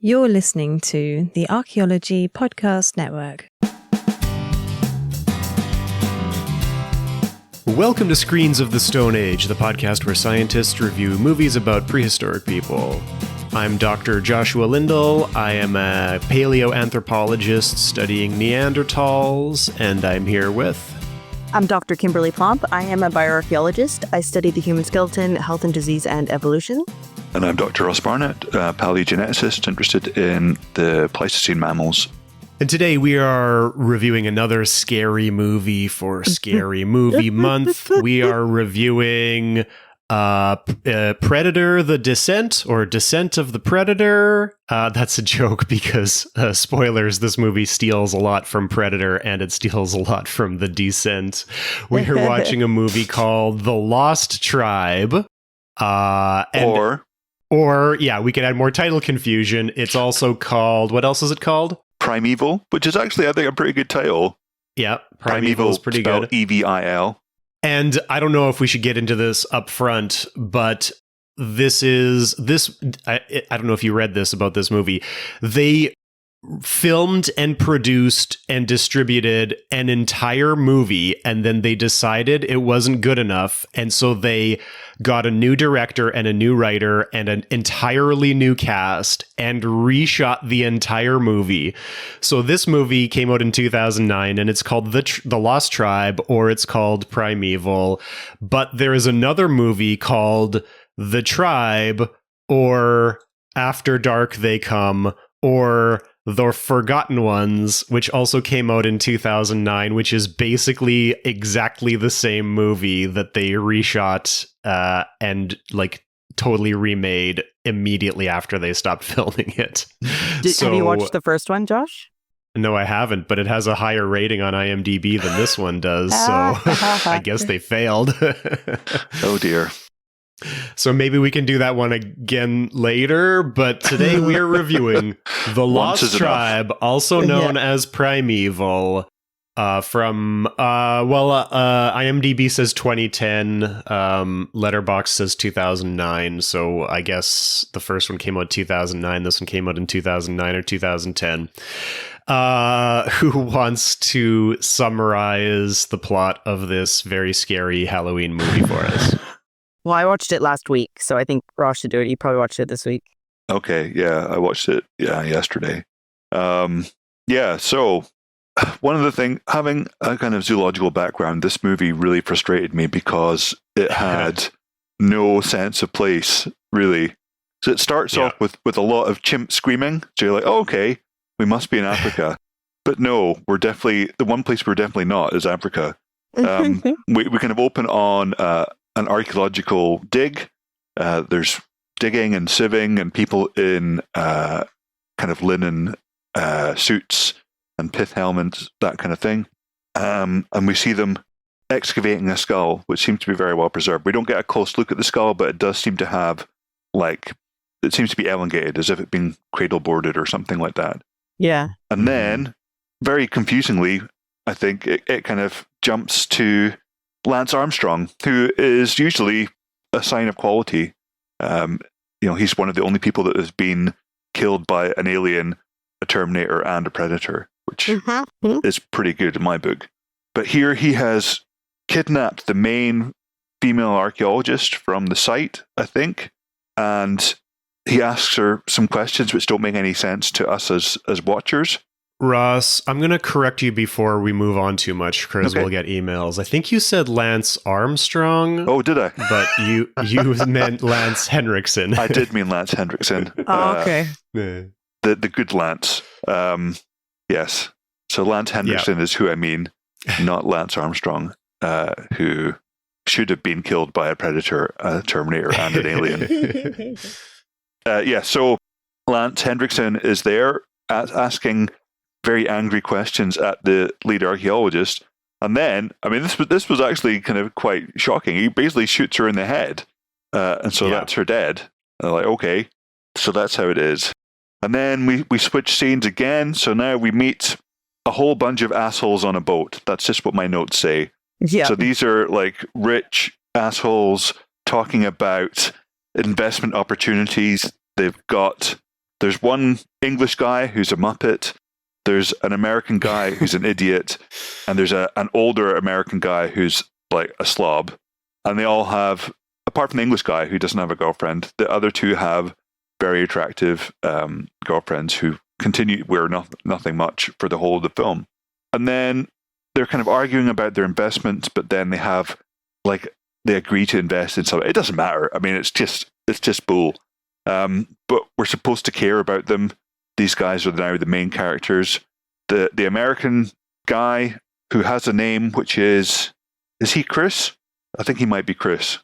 You're listening to the Archaeology Podcast Network. Welcome to Screens of the Stone Age, the podcast where scientists review movies about prehistoric people. I'm Dr. Joshua Lindell. I am a paleoanthropologist studying Neanderthals, and I'm here with... I'm Dr. Kimberly Plomp. I am a bioarchaeologist. I study the human skeleton, health and disease, and evolution. And I'm Dr. ArchPodNet, a paleogeneticist interested in the Pleistocene mammals. And today we are reviewing another scary movie for Scary Movie Month. We are reviewing Predator, the Descent, or Descent of the Predator. That's a joke because, spoilers, this movie steals a lot from Predator and it steals a lot from The Descent. We are watching a movie called The Lost Tribe. Or, yeah, we can add more title confusion. It's also called, what else is it called? Primevil, which is actually, I think, a pretty good title. Yeah, Primeval is pretty good. Evil. And I don't know if we should get into this up front, but I don't know if you read this about this movie. They filmed and produced and distributed an entire movie, and then they decided it wasn't good enough, and so they got a new director and a new writer and an entirely new cast and reshot the entire movie. So this movie came out in 2009, and it's called The Lost Tribe, or it's called Primevil. But there is another movie called The Tribe, or After Dark They Come, or The Forgotten Ones, which also came out in 2009, which is basically exactly the same movie that they reshot and like totally remade immediately after they stopped filming it. Have you watched the first one, Josh? No, I haven't, but it has a higher rating on IMDb than this one does, so I guess they failed. Oh dear. So maybe we can do that one again later, but today we are reviewing The Lost Tribe, also known as Primevil, from, IMDb says 2010, Letterboxd says 2009, so I guess the first one came out in 2009, this one came out in 2009 or 2010. Who wants to summarize the plot of this very scary Halloween movie for us? Well, I watched it last week, so I think Ross should do it. You probably watched it this week. Okay, yeah, I watched it yesterday. So one of the things, having a kind of zoological background, this movie really frustrated me because it had no sense of place, really. So it starts off with a lot of chimp screaming. So you're like, oh, okay, we must be in Africa. But no, the one place we're definitely not is Africa. We kind of open on an archaeological dig. There's digging and sieving and people in kind of linen suits and pith helmets, that kind of thing. And we see them excavating a skull, which seems to be very well preserved. We don't get a close look at the skull, but it does seem to have, it seems to be elongated, as if it's been cradle boarded or something like that. Yeah. And then, very confusingly, I think it kind of jumps to Lance Armstrong, who is usually a sign of quality. He's one of the only people that has been killed by an alien, a Terminator, and a Predator, which is pretty good in my book. But here he has kidnapped the main female archaeologist from the site, I think, and he asks her some questions which don't make any sense to us as watchers. Ross, I'm going to correct you before we move on too much because we'll get emails. I think you said Lance Armstrong. Oh, did I? But you meant Lance Henriksen. I did mean Lance Henriksen. Okay. The good Lance. Yes. So Lance Henriksen is who I mean, not Lance Armstrong, who should have been killed by a Predator, a Terminator, and an alien. So Lance Henriksen is there asking very angry questions at the lead archaeologist, and then this was actually kind of quite shocking. He basically shoots her in the head, and so that's her dead. And they're like, okay, so that's how it is. And then we switch scenes again. So now we meet a whole bunch of assholes on a boat. That's just what my notes say. Yeah. So these are like rich assholes talking about investment opportunities they've got There's one English guy who's a muppet. There's an American guy who's an idiot, and there's an older American guy who's like a slob. And they all have, apart from the English guy who doesn't have a girlfriend, the other two have very attractive girlfriends who wear nothing much for the whole of the film. And then they're kind of arguing about their investments, but then they agree to invest in something. It doesn't matter. I mean, it's just bull. But we're supposed to care about them. These guys are now the main characters. The American guy who has a name, which is he Chris? I think he might be Chris.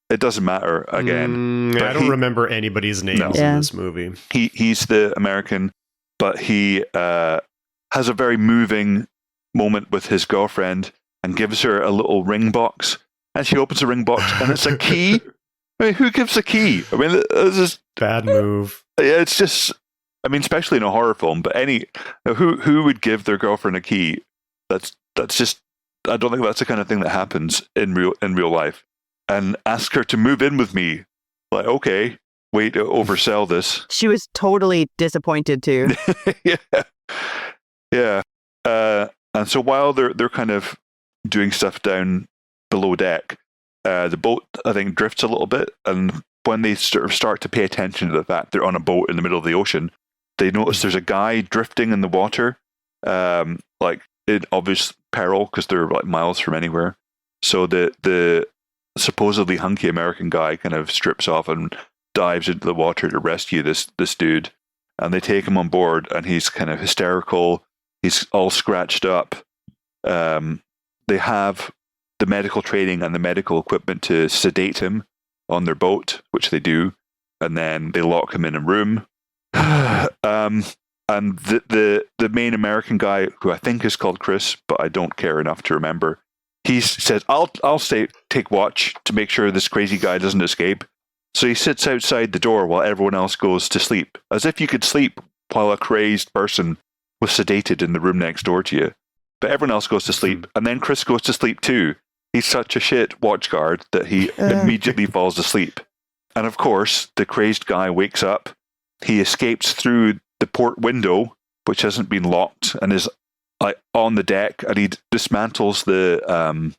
It doesn't matter again. I don't remember anybody's names in this movie. He's the American, but he has a very moving moment with his girlfriend and gives her a little ring box. And she opens the ring box and it's a key. I mean, who gives a key? I mean, this is bad move. Yeah, it's just, I mean, especially in a horror film, but who would give their girlfriend a key? That's just, I don't think that's the kind of thing that happens in real life. And ask her to move in with me. Like, okay, wait to oversell this. She was totally disappointed too. Yeah. And so while they're kind of doing stuff down below deck, the boat, I think, drifts a little bit. And when they sort of start to pay attention to the fact they're on a boat in the middle of the ocean, they notice there's a guy drifting in the water, like in obvious peril because they're like miles from anywhere. So the supposedly hunky American guy kind of strips off and dives into the water to rescue this dude. And they take him on board, and he's kind of hysterical. He's all scratched up. They have the medical training and the medical equipment to sedate him on their boat, which they do, and then they lock him in a room. And the main American guy, who I think is called Chris, but I don't care enough to remember, he says, I'll take watch to make sure this crazy guy doesn't escape. So he sits outside the door while everyone else goes to sleep, as if you could sleep while a crazed person was sedated in the room next door to you. But everyone else goes to sleep, and then Chris goes to sleep too. He's such a shit watchguard that he immediately falls asleep. And of course, the crazed guy wakes up. He escapes through the port window, which hasn't been locked, and is like on the deck, and he dismantles the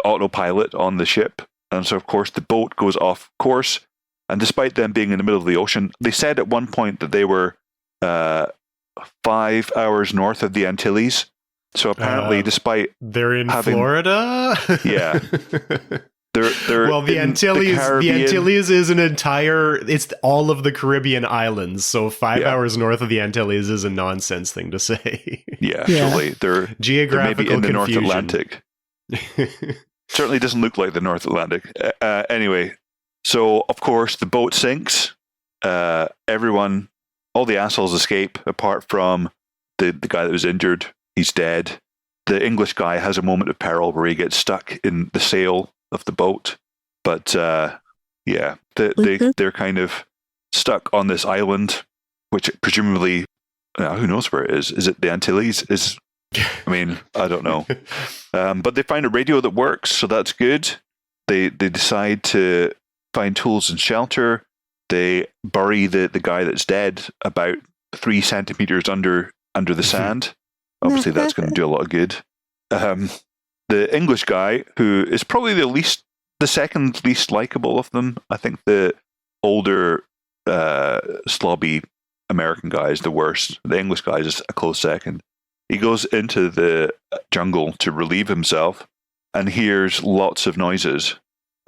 autopilot on the ship. And so, of course, the boat goes off course. And despite them being in the middle of the ocean, they said at one point that they were 5 hours north of the Antilles. So apparently, despite they're in Florida, yeah, they're well, the Antilles. The Antilles is it's all of the Caribbean islands. So 5 hours north of the Antilles is a nonsense thing to say. Yeah, totally. They're geographical maybe in the confusion. North Atlantic. Certainly doesn't look like the North Atlantic. Anyway, so of course the boat sinks. Everyone, all the assholes escape apart from the guy that was injured. He's dead. The English guy has a moment of peril where he gets stuck in the sail of the boat. But they're kind of stuck on this island, which presumably, who knows where it is? Is it the Antilles? I don't know. But they find a radio that works, so that's good. They decide to find tools and shelter. They bury the guy that's dead about 3 centimeters under the sand. Obviously, that's going to do a lot of good. The English guy, who is probably the second least likable of them. I think the older, slobby American guy is the worst. The English guy is a close second. He goes into the jungle to relieve himself and hears lots of noises.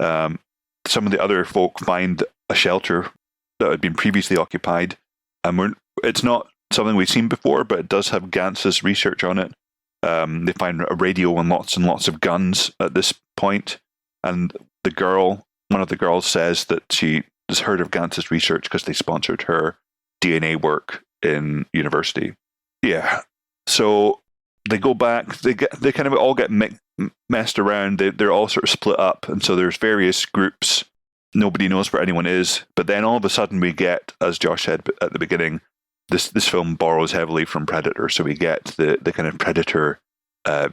Some of the other folk find a shelter that had been previously occupied, and it's not something we've seen before, but it does have Gantz's research on it. They find a radio and lots of guns at this point, and one of the girls says that she has heard of Gantz's research because they sponsored her DNA work in university. Yeah, so they go back. They kind of all get messed around. They're all sort of split up, and so there's various groups. Nobody knows where anyone is. But then all of a sudden we get, as Josh said at the beginning, this film borrows heavily from Predator. So we get the kind of Predator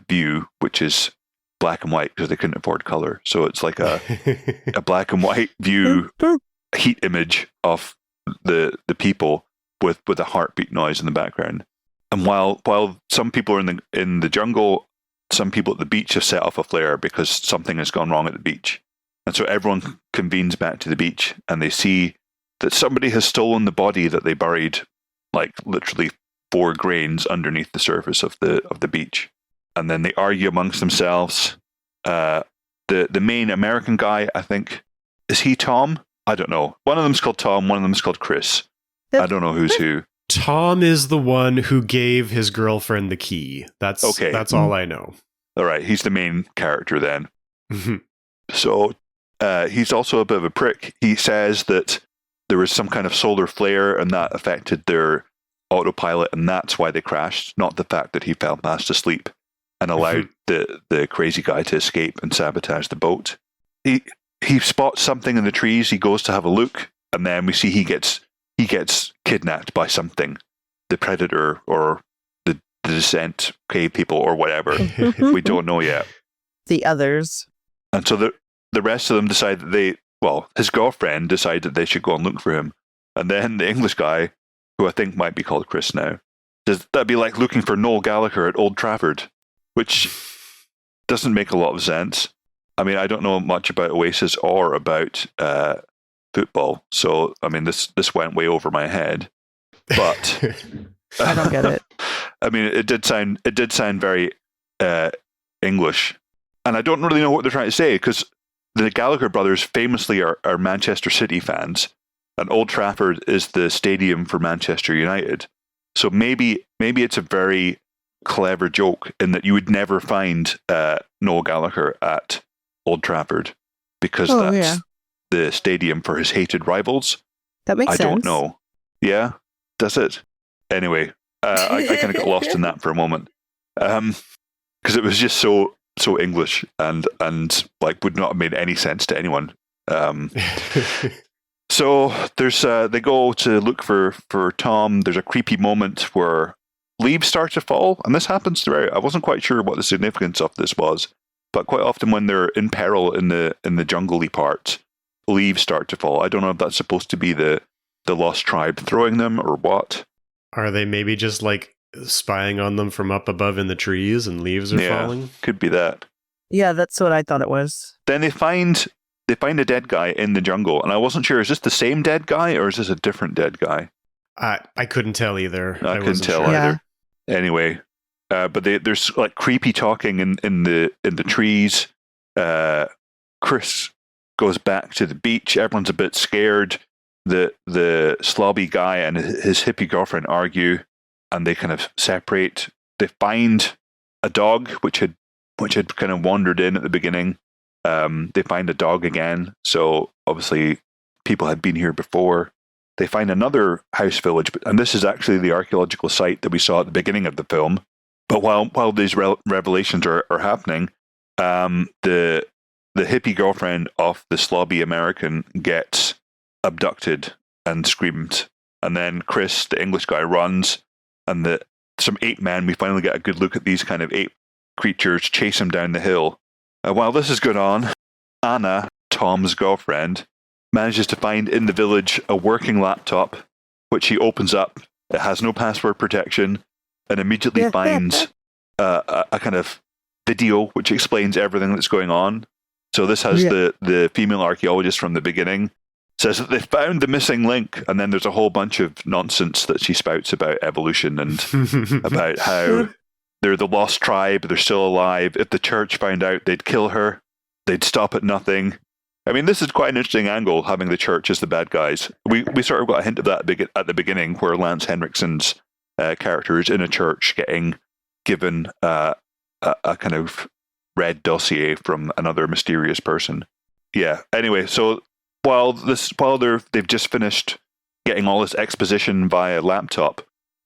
view, which is black and white because they couldn't afford color. So it's like a black and white view, heat image of the people. with a heartbeat noise in the background. And while some people are in the jungle, some people at the beach have set off a flare because something has gone wrong at the beach. And so everyone convenes back to the beach, and they see that somebody has stolen the body that they buried, like literally 4 grains underneath the surface of the beach. And then they argue amongst themselves. The main American guy, I think, is he Tom? I don't know. One of them's called Tom, one of them's called Chris. I don't know who's who. Tom is the one who gave his girlfriend the key. That's okay. That's all I know. All right, he's the main character then. So he's also a bit of a prick. He says that there was some kind of solar flare and that affected their autopilot, and that's why they crashed, not the fact that he fell fast asleep and allowed the crazy guy to escape and sabotage the boat. He spots something in the trees. He goes to have a look, and then we see he gets kidnapped by something, the Predator or the Descent cave people or whatever. We don't know yet. The others. And so the rest of them decide that his girlfriend decided that they should go and look for him. And then the English guy, who I think might be called Chris now, says that'd be like looking for Noel Gallagher at Old Trafford, which doesn't make a lot of sense. I mean, I don't know much about Oasis or about football, so I mean, this went way over my head. But I don't get it. I mean, it did sound very English, and I don't really know what they're trying to say, because the Gallagher brothers famously are Manchester City fans, and Old Trafford is the stadium for Manchester United. So maybe it's a very clever joke in that you would never find Noel Gallagher at Old Trafford, because that's the stadium for his hated rivals. That makes sense. I don't know. Yeah, does it? Anyway, I kind of got lost in that for a moment, because it was just so English and like would not have made any sense to anyone. So there's they go to look for Tom. There's a creepy moment where leaves start to fall, and this happens throughout. I wasn't quite sure what the significance of this was, but quite often when they're in peril in the jungle-y parts, leaves start to fall. I don't know if that's supposed to be the lost tribe throwing them or what. Are they maybe just like spying on them from up above in the trees and leaves are falling? Could be that. Yeah, that's what I thought it was. Then they find a dead guy in the jungle, and I wasn't sure, is this the same dead guy or is this a different dead guy? I couldn't tell either. I couldn't tell either. Yeah. Anyway, but there's like creepy talking in the trees. Chris goes back to the beach. Everyone's a bit scared. The slobby guy and his hippie girlfriend argue, and they kind of separate. They find a dog which had kind of wandered in at the beginning. They find a dog again, so obviously people had been here before. They find another house village, and this is actually the archaeological site that we saw at the beginning of the film. But while these revelations are happening, the hippie girlfriend of the slobby American gets abducted and screamed, and then Chris, the English guy, runs, and some ape men. We finally get a good look at these kind of ape creatures chase him down the hill. While this is going on, Anna, Tom's girlfriend, manages to find in the village a working laptop, which he opens up. It has no password protection, and immediately finds a kind of video which explains everything that's going on. So this has the female archaeologist from the beginning says that they found the missing link, and then there's a whole bunch of nonsense that she spouts about evolution and about how they're the lost tribe, they're still alive. If the church found out, they'd kill her. They'd stop at nothing. I mean, this is quite an interesting angle, having the church as the bad guys. We sort of got a hint of that at the beginning, where Lance Henriksen's character is in a church getting given a kind of red dossier from another mysterious person. Yeah. Anyway, so while they've just finished getting all this exposition via laptop,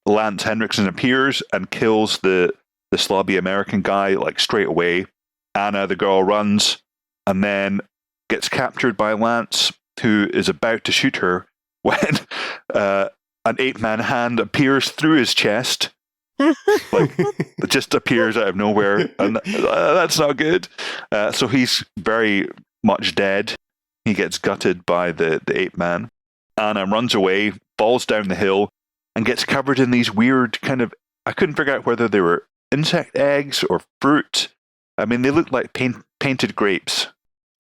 Lance Henriksen appears and kills the slobby American guy like straight away. Anna, the girl, runs and then gets captured by Lance, who is about to shoot her when an ape-man hand appears through his chest. Like, it just appears out of nowhere, and that's not good. So he's very much dead. He gets gutted by the ape-man. Anna runs away, falls down the hill, and gets covered in these weird kind of, I couldn't figure out whether they were insect eggs or fruit. I mean, they look like painted grapes.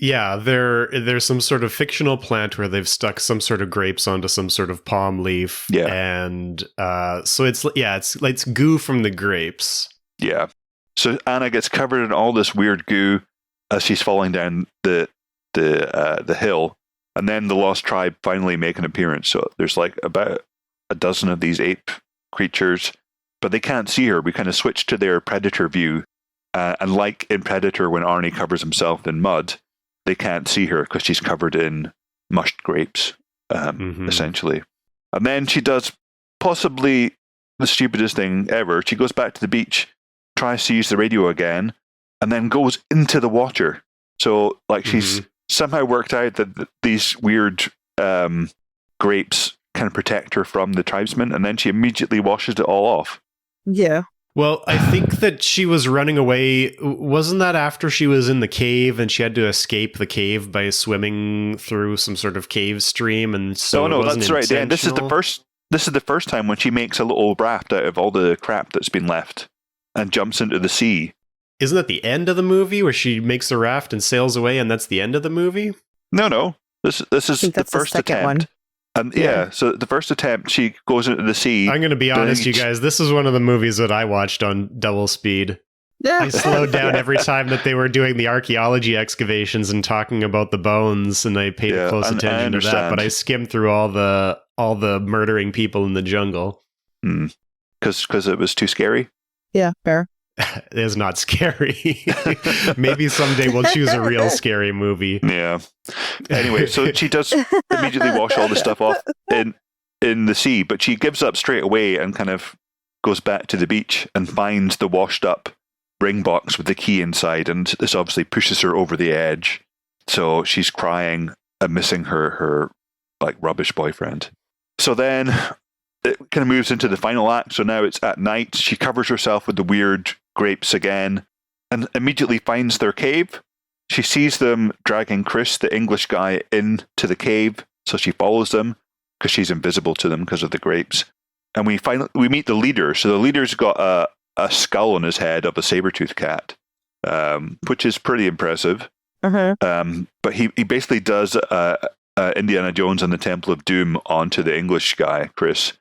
Yeah, there's some sort of fictional plant where they've stuck some sort of grapes onto some sort of palm leaf. Yeah. And so it's goo from the grapes. Yeah. So Anna gets covered in all this weird goo as she's falling down the hill. And then the Lost Tribe finally make an appearance. So there's like about a dozen of these ape creatures, but they can't see her. We kind of switch to their predator view. And like in Predator, when Arnie covers himself in mud, they can't see her because she's covered in mushed grapes, essentially. And then she does possibly the stupidest thing ever. She goes back to the beach, tries to use the radio again, and then goes into the water. So, like, she's somehow worked out that these weird grapes can protect her from the tribesmen, and then she immediately washes it all off. Yeah. Well, I think that she was running away. Wasn't that after she was in the cave and she had to escape the cave by swimming through some sort of cave stream? And so no, that's right. Dan, this is the first time when she makes a little raft out of all the crap that's been left and jumps into the sea. Isn't that the end of the movie where she makes a raft and sails away, and that's the end of the movie? No. This is the first attempt. One. And so the first attempt, she goes into the sea. I'm going to be honest, you guys. This is one of the movies that I watched on double speed. Yeah. I slowed down every time that they were doing the archaeology excavations and talking about the bones, and I paid close attention to that. But I skimmed through all the murdering people in the jungle. Because it was too scary? Yeah, fair. It is not scary. Maybe someday we'll choose a real scary movie. Yeah. Anyway, so she does immediately wash all the stuff off in the sea, but she gives up straight away and kind of goes back to the beach and finds the washed up ring box with the key inside, and this obviously pushes her over the edge. So she's crying and missing her like rubbish boyfriend. So then it kind of moves into the final act. So now it's at night. She covers herself with the weird grapes again and immediately finds their cave. She sees them dragging Chris, the English guy, into the cave. So she follows them because she's invisible to them because of the grapes. And we meet the leader. So the leader's got a skull on his head of a saber-toothed cat, which is pretty impressive. But he basically does Indiana Jones and the Temple of Doom onto the English guy, Chris,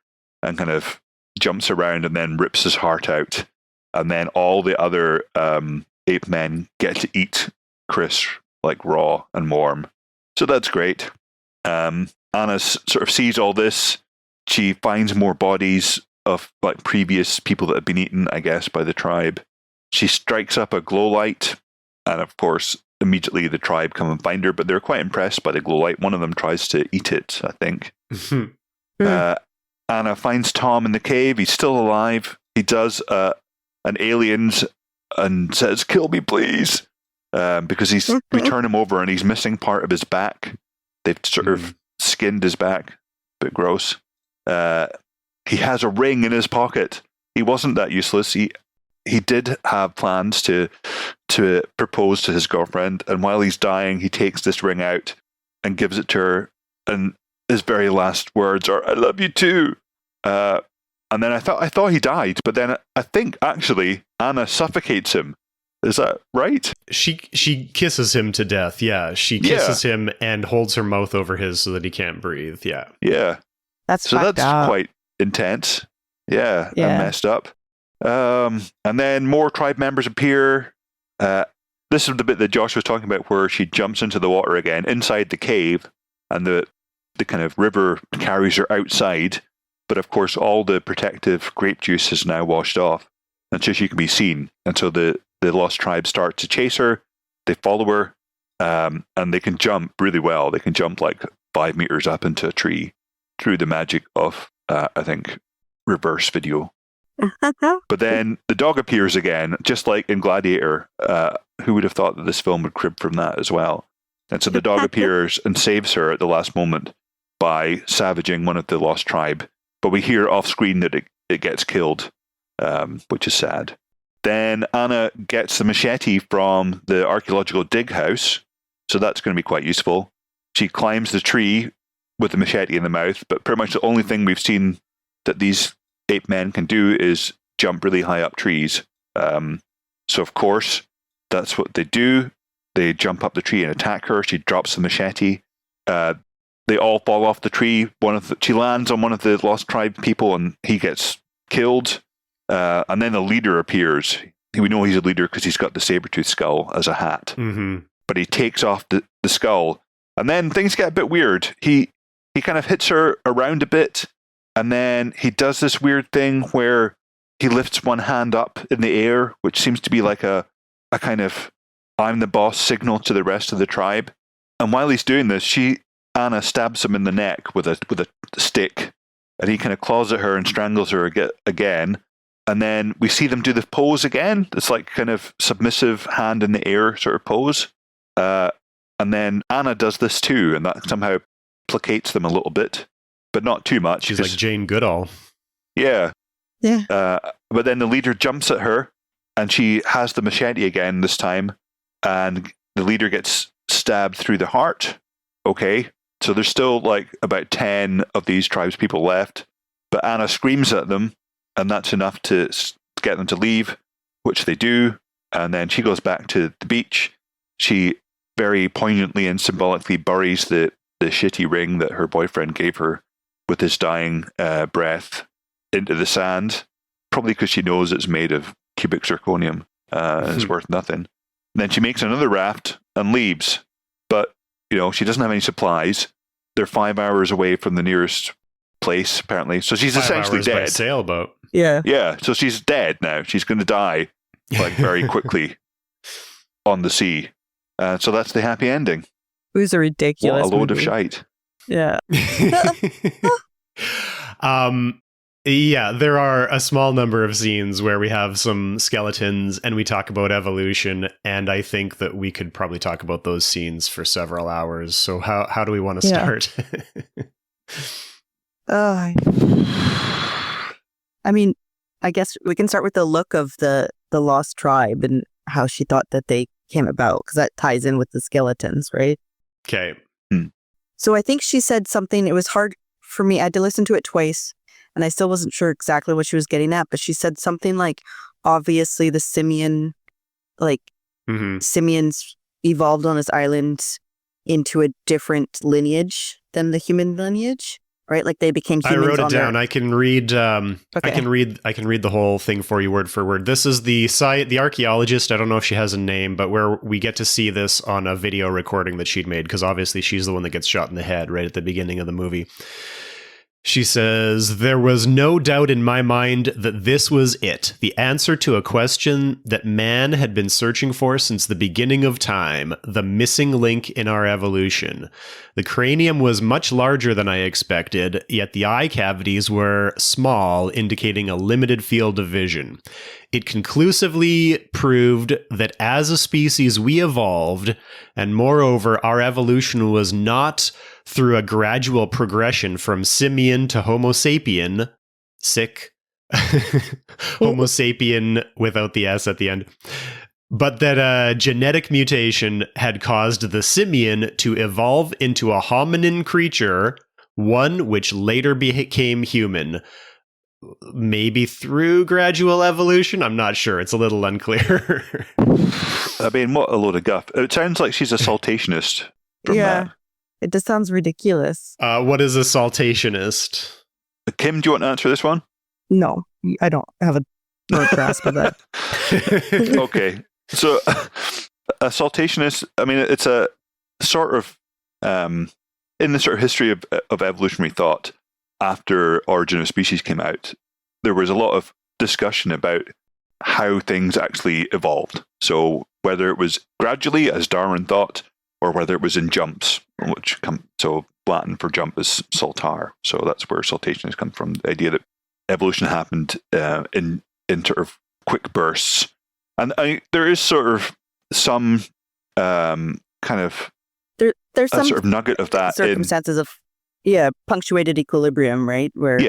and kind of jumps around and then rips his heart out. And then all the other ape men get to eat Chris like raw and warm. So that's great. Anna sort of sees all this. She finds more bodies of like previous people that have been eaten, I guess, by the tribe. She strikes up a glow light, and of course, immediately the tribe come and find her, but they're quite impressed by the glow light. One of them tries to eat it, I think. Anna finds Tom in the cave. He's still alive. He does an aliens and says, "Kill me, please," because we turn him over and he's missing part of his back. They've sort of skinned his back. Bit gross. He has a ring in his pocket. He wasn't that useless. He did have plans to propose to his girlfriend, and while he's dying, he takes this ring out and gives it to her, and his very last words are, "I love you too." And then I thought he died, but then I think actually Anna suffocates him. Is that right? She kisses him to death. Yeah, she kisses him and holds her mouth over his so that he can't breathe. Yeah. That's quite intense. Yeah, and messed up. And then more tribe members appear. This is the bit that Josh was talking about where she jumps into the water again inside the cave, and the kind of river carries her outside. But of course, all the protective grape juice is now washed off, and so she can be seen. And so the lost tribe start to chase her. They follow her, and they can jump really well. They can jump like 5 meters up into a tree through the magic of, I think, reverse video. But then the dog appears again, just like in Gladiator. Who would have thought that this film would crib from that as well? And so the dog appears and saves her at the last moment by savaging one of the lost tribe. But we hear off screen that it gets killed, which is sad. Then Anna gets the machete from the archaeological dig house, so that's going to be quite useful. She climbs the tree with the machete in the mouth, but pretty much the only thing we've seen that these ape men can do is jump really high up trees. So of course, that's what they do. They jump up the tree and attack her. She drops the machete. They all fall off the tree. She lands on one of the Lost Tribe people, and he gets killed. And then the leader appears. We know he's a leader because he's got the saber-tooth skull as a hat. Mm-hmm. But he takes off the skull, and then things get a bit weird. He kind of hits her around a bit, and then he does this weird thing where he lifts one hand up in the air, which seems to be like a kind of "I'm the boss" signal to the rest of the tribe. And while he's doing this, Anna stabs him in the neck with a stick, and he kind of claws at her and strangles her again. And then we see them do the pose again. It's like kind of submissive hand in the air sort of pose. And then Anna does this too, and that somehow placates them a little bit, but not too much. She's like Jane Goodall. Yeah. Yeah. But then the leader jumps at her, and she has the machete again this time, and the leader gets stabbed through the heart. Okay. So there's still like about 10 of these tribespeople left, but Anna screams at them, and that's enough to get them to leave, which they do. And then she goes back to the beach. She very poignantly and symbolically buries the shitty ring that her boyfriend gave her with his dying breath into the sand, probably because she knows it's made of cubic zirconium and it's worth nothing. And then she makes another raft and leaves, but she doesn't have any supplies. They're 5 hours away from the nearest place, apparently. So she's essentially dead. By sailboat. Yeah. So she's dead now. She's going to die like very quickly on the sea. So that's the happy ending. It was a ridiculous What a load movie. of shite. Yeah. Yeah, there are a small number of scenes where we have some skeletons and we talk about evolution, and I think that we could probably talk about those scenes for several hours. So how do we want to start? I mean, I guess we can start with the look of the Lost Tribe and how she thought that they came about, because that ties in with the skeletons, right? Okay. So I think she said something, it was hard for me. I had to listen to it twice, and I still wasn't sure exactly what she was getting at, but she said something like, obviously the simians evolved on this island into a different lineage than the human lineage, right? Like they became humans. I wrote it down. I can read. Okay. I can read the whole thing for you word for word. This is the archaeologist. I don't know if she has a name, but where we get to see this on a video recording that she'd made, because obviously she's the one that gets shot in the head right at the beginning of the movie. She says, "There was no doubt in my mind that this was it, the answer to a question that man had been searching for since the beginning of time, the missing link in our evolution. The cranium was much larger than I expected, yet the eye cavities were small, indicating a limited field of vision. It conclusively proved that as a species we evolved, and moreover, our evolution was not through a gradual progression from simian to Homo sapien, Homo sapien without the S at the end, but that a genetic mutation had caused the simian to evolve into a hominin creature, one which later became human. Maybe through gradual evolution? I'm not sure. It's a little unclear." I mean, what a load of guff. It sounds like she's a saltationist from that. It just sounds ridiculous. What is a saltationist? Kim, do you want to answer this one? No, I don't have a grasp of that. Okay. So a saltationist, I mean, it's a sort of, in the sort of history of evolutionary thought, after Origin of Species came out, there was a lot of discussion about how things actually evolved. So whether it was gradually, as Darwin thought, or whether it was in jumps, so Latin for jump is saltare. So that's where saltationist comes from, the idea that evolution happened in sort of quick bursts. And there is sort of some kind of there's some sort of nugget of that circumstances of punctuated equilibrium, right? Where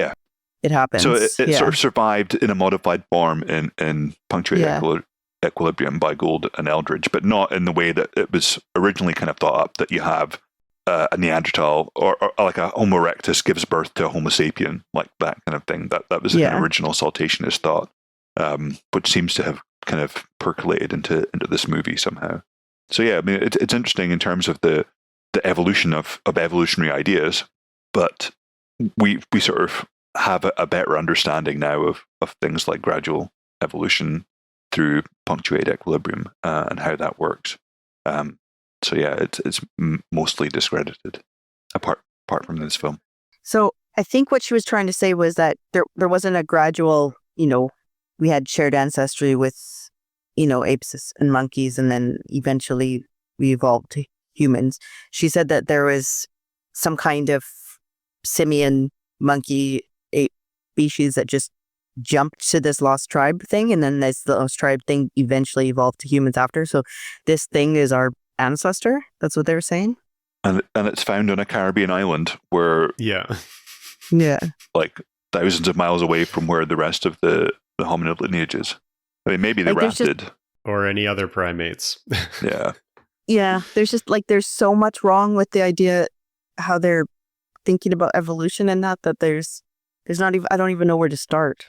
it happens. So it sort of survived in a modified form in punctuated equilibrium by Gould and Eldridge, but not in the way that it was originally kind of thought up, that you have a Neanderthal or like a Homo erectus gives birth to a Homo sapien, like that kind of thing. That was an original saltationist thought, which seems to have kind of percolated into this movie somehow. So yeah, I mean, it's interesting in terms of the evolution of evolutionary ideas, but we sort of have a better understanding now of things like gradual evolution through punctuated equilibrium and how that works. So yeah, it's mostly discredited apart from this film. So I think what she was trying to say was that there wasn't a gradual, we had shared ancestry with, apes and monkeys, and then eventually we evolved to humans. She said that there was some kind of simian monkey ape species that just jumped to this lost tribe thing, and then this lost tribe thing eventually evolved to humans after. So this thing is our ancestor. That's what they were saying. And it's found on a Caribbean island where yeah, like thousands of miles away from where the rest of the hominid lineage is. I mean, maybe the rat did, or any other primates. Yeah. There's so much wrong with the idea how they're thinking about evolution and that there's not even, I don't even know where to start.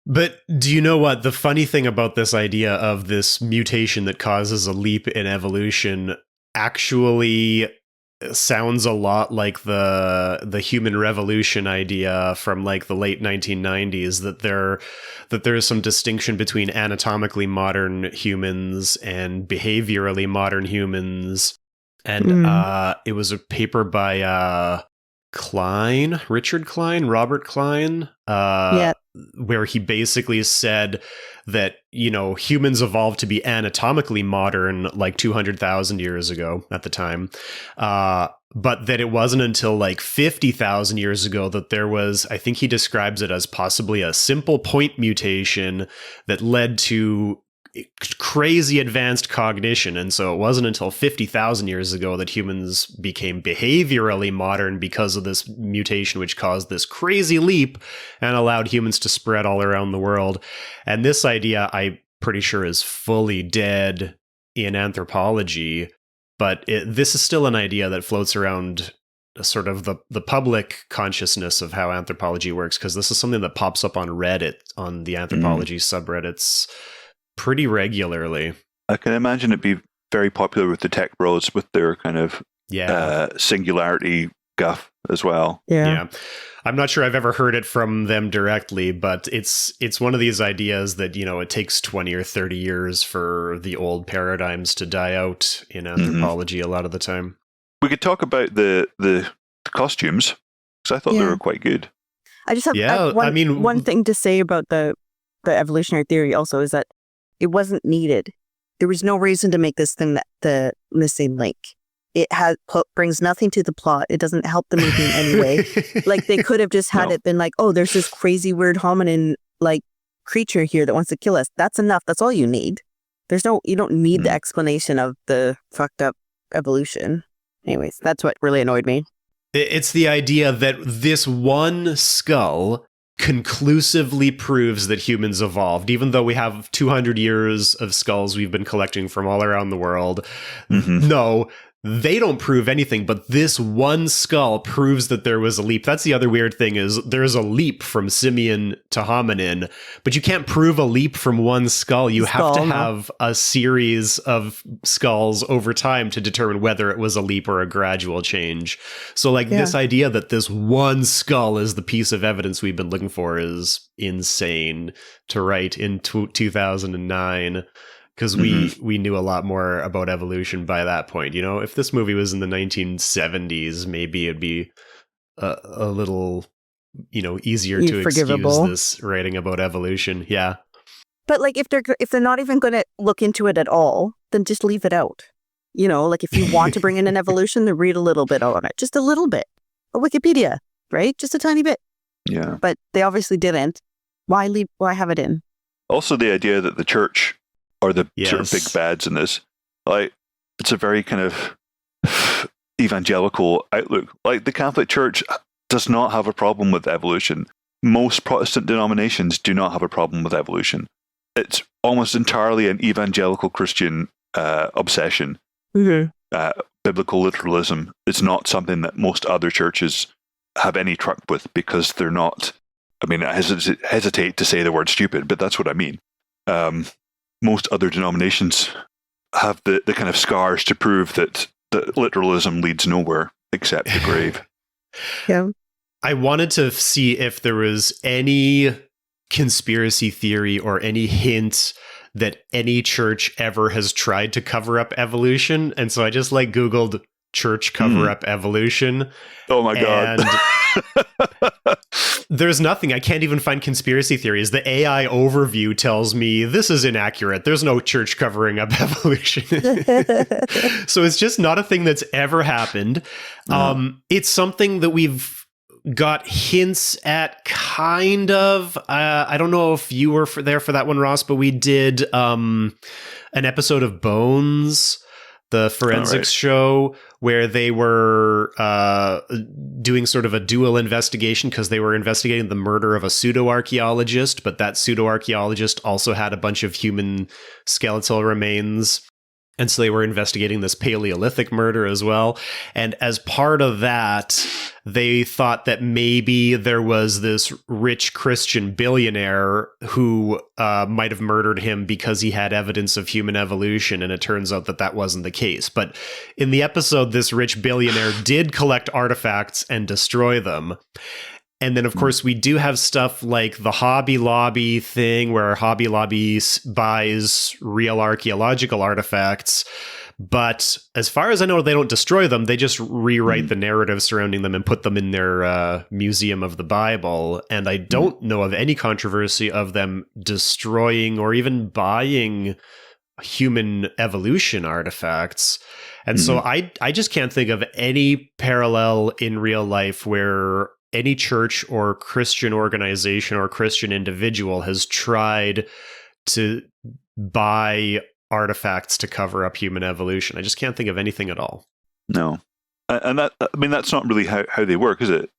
But do you know what the funny thing about this idea of this mutation that causes a leap in evolution actually sounds a lot like the human revolution idea from like the late 1990s, that there is some distinction between anatomically modern humans and behaviorally modern humans. And it was a paper by Robert Klein, where he basically said that, humans evolved to be anatomically modern like 200,000 years ago at the time. But that it wasn't until like 50,000 years ago that there was, I think he describes it as possibly a simple point mutation that led to crazy advanced cognition. And so it wasn't until 50,000 years ago that humans became behaviorally modern because of this mutation, which caused this crazy leap and allowed humans to spread all around the world. And this idea, I'm pretty sure, is fully dead in anthropology, but this is still an idea that floats around sort of the public consciousness of how anthropology works, because this is something that pops up on Reddit, on the anthropology subreddits, pretty regularly. I can imagine it'd be very popular with the tech bros with their kind of singularity guff as well. Yeah. I'm not sure I've ever heard it from them directly, but it's one of these ideas that, it takes 20 or 30 years for the old paradigms to die out in anthropology a lot of the time. We could talk about the costumes, because I thought they were quite good. I just have one thing to say about the evolutionary theory also is that it wasn't needed. There was no reason to make this thing the missing link. It brings nothing to the plot. It doesn't help the movie in any way. Like, they could have just had it been like, oh, there's this crazy weird hominin like creature here that wants to kill us. That's enough. That's all you need. You don't need the explanation of the fucked up evolution. Anyways, that's what really annoyed me. It's the idea that this one skull conclusively proves that humans evolved, even though we have 200 years of skulls we've been collecting from all around the world. No, they don't prove anything, but this one skull proves that there was a leap. That's the other weird thing, is there's a leap from simian to hominin, but you can't prove a leap from one skull. You have to have a series of skulls over time to determine whether it was a leap or a gradual change. So this idea that this one skull is the piece of evidence we've been looking for is insane to write in 2009. Because we knew a lot more about evolution by that point. If this movie was in the 1970s, maybe it'd be a little, easier to excuse this writing about evolution. Yeah. But if they're not even going to look into it at all, then just leave it out. If you want to bring in an evolution, then read a little bit on it, just a little bit, or Wikipedia, right? Just a tiny bit. Yeah. But they obviously didn't. Why have it in? Also, the idea that the church are the sort of big bads in this. It's a very kind of evangelical outlook. The Catholic Church does not have a problem with evolution. Most Protestant denominations do not have a problem with evolution. It's almost entirely an evangelical Christian obsession. biblical literalism is not something that most other churches have any truck with, because they're not. I mean, I hesitate to say the word stupid, but that's what I mean. Most other denominations have the kind of scars to prove that literalism leads nowhere except the grave. Yeah. I wanted to see if there was any conspiracy theory or any hint that any church ever has tried to cover up evolution. And so I just Googled church cover up evolution. Oh my God. And there's nothing. I can't even find conspiracy theories. The AI overview tells me this is inaccurate. There's no church covering up evolution. So it's just not a thing that's ever happened. It's something that we've got hints at, kind of. I don't know if you were there for that one, Ross, but we did an episode of Bones, the forensics show, where they were doing sort of a dual investigation because they were investigating the murder of a pseudo-archaeologist, but that pseudo-archaeologist also had a bunch of human skeletal remains. And so they were investigating this Paleolithic murder as well. And as part of that, they thought that maybe there was this rich Christian billionaire who might have murdered him because he had evidence of human evolution. And it turns out that that wasn't the case. But in the episode, this rich billionaire did collect artifacts and destroy them. And then, of course, we do have stuff like the Hobby Lobby thing, where Hobby Lobby buys real archaeological artifacts. But as far as I know, they don't destroy them. They just rewrite the narrative surrounding them and put them in their Museum of the Bible. And I don't know of any controversy of them destroying or even buying human evolution artifacts. And so I just can't think of any parallel in real life where any church or Christian organization or Christian individual has tried to buy artifacts to cover up human evolution. I just can't think of anything at all. No. And that's not really how they work, is it?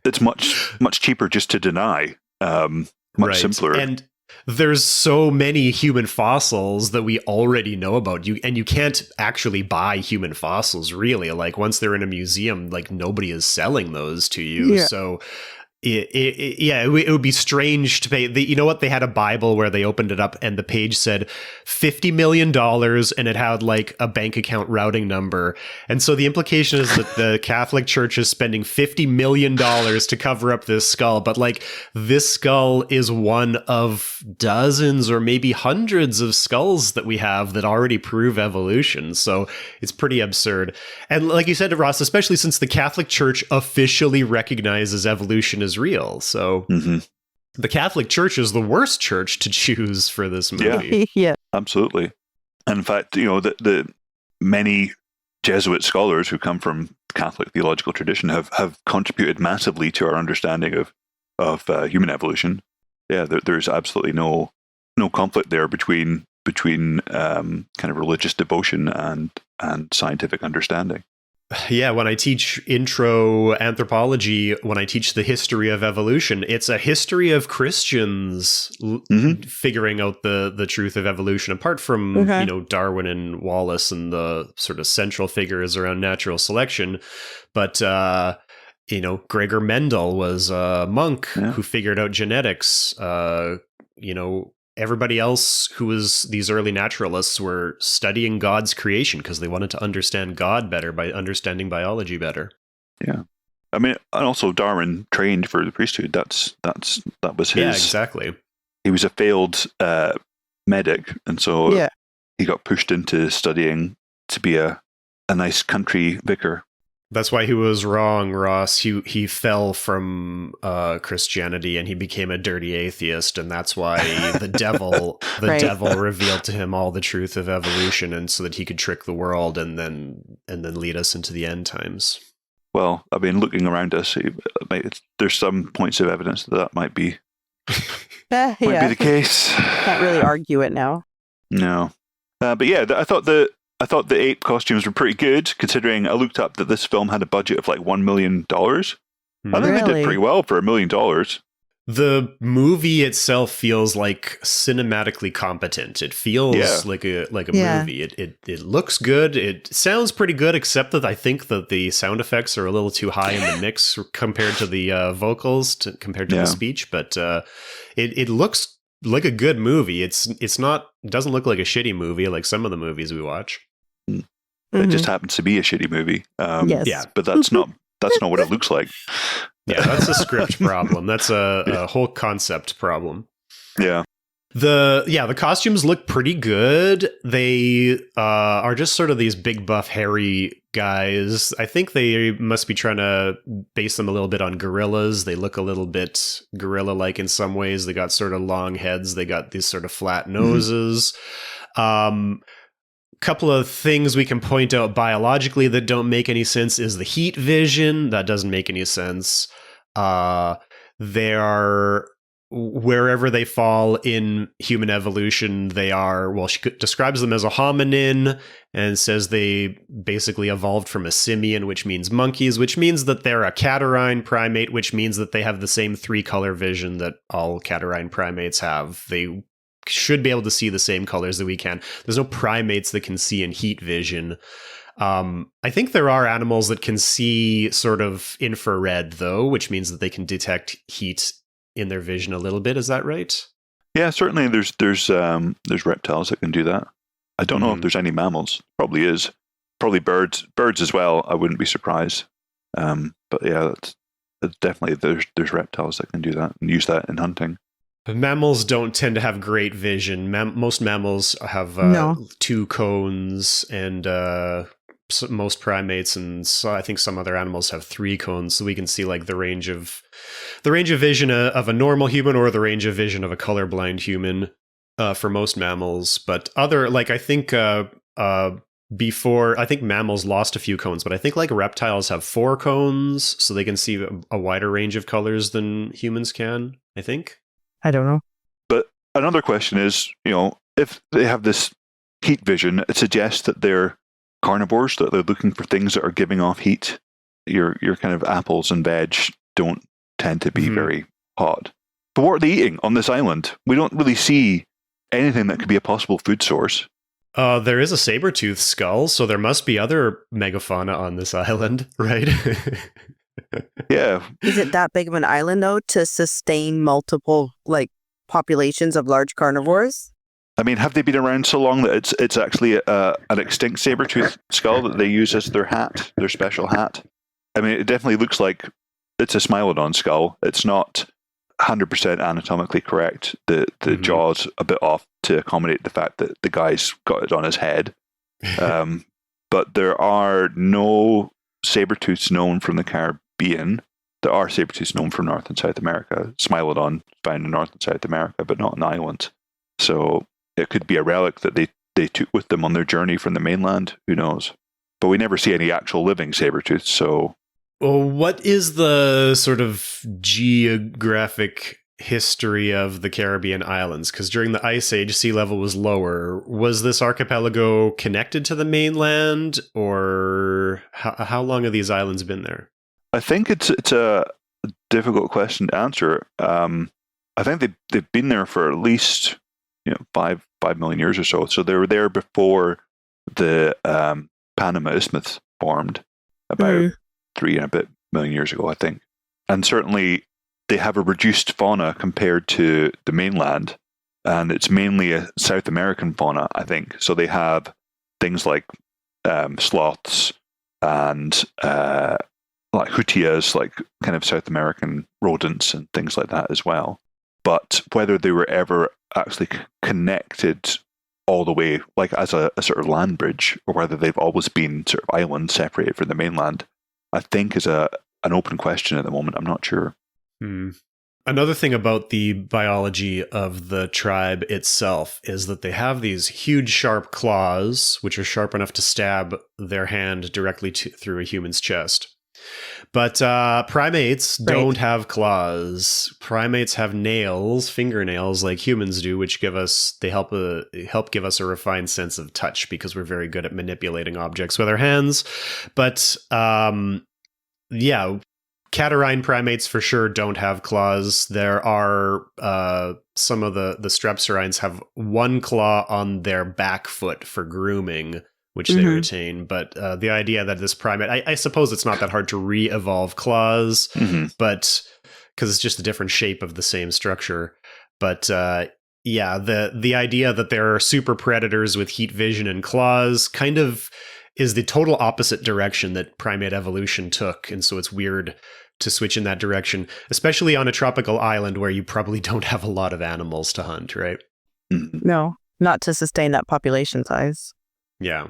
It's much cheaper just to deny, much simpler. And there's so many human fossils that we already know about. You can't actually buy human fossils, really. Once they're in a museum, nobody is selling those to you. Yeah. So it would be strange to pay. You know what? They had a Bible where they opened it up and the page said $50 million and it had a bank account routing number. And so the implication is that the Catholic Church is spending $50 million to cover up this skull. But this skull is one of dozens or maybe hundreds of skulls that we have that already prove evolution. So it's pretty absurd. And like you said, Ross, especially since the Catholic Church officially recognizes evolution as real. So the Catholic Church is the worst church to choose for this movie. Yeah, absolutely. And in fact, the many Jesuit scholars who come from Catholic theological tradition have contributed massively to our understanding of human evolution. Yeah, there's absolutely no conflict there between kind of religious devotion and scientific understanding. Yeah, when I teach intro anthropology, when I teach the history of evolution, it's a history of Christians figuring out the truth of evolution, apart from Darwin and Wallace and the sort of central figures around natural selection. But Gregor Mendel was a monk who figured out genetics. Everybody else who was these early naturalists were studying God's creation because they wanted to understand God better by understanding biology better. Yeah. I mean, and also Darwin trained for the priesthood. That was his. Yeah, exactly. He was a failed medic, and so he got pushed into studying to be a nice country vicar. That's why he was wrong, Ross. He fell from Christianity and he became a dirty atheist, and that's why the devil revealed to him all the truth of evolution, and so that he could trick the world and then lead us into the end times. Well, I mean, looking around us, there's some points of evidence that might be be the case. Can't really argue it now. No, but yeah, I thought the ape costumes were pretty good, considering I looked up that this film had a budget of $1 million. I think they did pretty well for $1 million. The movie itself feels like cinematically competent. It feels like a movie. It looks good. It sounds pretty good, except that I think that the sound effects are a little too high in the mix compared to the vocals, compared to the speech. But it looks like a good movie. It doesn't look like a shitty movie like some of the movies we watch. It just happens to be a shitty movie. Yes. Yeah, but that's not what it looks like. Yeah, that's a script problem. That's a whole concept problem. Yeah. The costumes look pretty good. They are just sort of these big buff hairy guys. I think they must be trying to base them a little bit on gorillas. They look a little bit gorilla-like in some ways. They got sort of long heads. They got these sort of flat noses. Couple of things we can point out biologically that don't make any sense is the heat vision. That doesn't make any sense. They are, wherever they fall in human evolution, they are, well, she describes them as a hominin and says they basically evolved from a simian, which means monkeys, which means that they're a catarrhine primate, which means that they have the same 3-color vision that all catarrhine primates have. They should be able to see the same colors that we can. There's no primates that can see in heat vision. I think there are animals that can see sort of infrared, though, which means that they can detect heat in their vision a little bit. Is that right? Yeah, certainly. There's reptiles that can do that. I don't know if there's any mammals. Probably is. Probably birds as well. I wouldn't be surprised. But yeah, that's definitely there's reptiles that can do that and use that in hunting. Mammals don't tend to have great vision. Most mammals have 2 cones, and most primates and I think some other animals have 3 cones, so we can see like the range of vision of a normal human or the range of vision of a colorblind human for most mammals. But other, like, I think before, I think mammals lost a few cones, but I think like reptiles have 4 cones, so they can see a wider range of colors than humans can, I think. I don't know. But another question is, if they have this heat vision, it suggests that they're carnivores, that they're looking for things that are giving off heat. Your kind of apples and veg don't tend to be very hot. But what are they eating on this island? We don't really see anything that could be a possible food source. There is a saber-toothed skull, so there must be other megafauna on this island, right? Yeah. Is it that big of an island, though, to sustain multiple populations of large carnivores? I mean, have they been around so long that it's actually an extinct saber-toothed skull that they use as their hat, their special hat? I mean, it definitely looks like it's a Smilodon skull. It's not 100% anatomically correct. The jaw's a bit off to accommodate the fact that the guy's got it on his head. But there are no saber-tooths known from the Caribbean. There are saber-tooths known from North and South America. Smilodon found in North and South America, but not on islands. So it could be a relic that they took with them on their journey from the mainland. Who knows? But we never see any actual living saber-tooths, so... Well, what is the sort of geographic history of the Caribbean islands? Because during the Ice Age, sea level was lower. Was this archipelago connected to the mainland, or how long have these islands been there? I think it's a difficult question to answer. I think they've been there for at least 5 million years or so. So they were there before the Panama Isthmus formed, about 3 and a bit million years ago, I think. And certainly they have a reduced fauna compared to the mainland, and it's mainly a South American fauna, I think. So they have things like sloths and like hutias, like kind of South American rodents and things like that as well. But whether they were ever actually connected all the way, like as a sort of land bridge, or whether they've always been sort of islands separated from the mainland, I think is an open question at the moment. I'm not sure. Another thing about the biology of the tribe itself is that they have these huge sharp claws, which are sharp enough to stab their hand directly through a human's chest. But primates don't have claws. Primates have nails, fingernails, like humans do, which help give us a refined sense of touch because we're very good at manipulating objects with our hands. But Catarrhine primates for sure don't have claws. There are some of the strepsirrhines have one claw on their back foot for grooming, which they retain. But the idea that this primate, I suppose it's not that hard to re-evolve claws, but because it's just a different shape of the same structure. But yeah, the idea that there are super predators with heat vision and claws kind of is the total opposite direction that primate evolution took. And so it's weird to switch in that direction, especially on a tropical island where you probably don't have a lot of animals to hunt, right? No, not to sustain that population size. Yeah,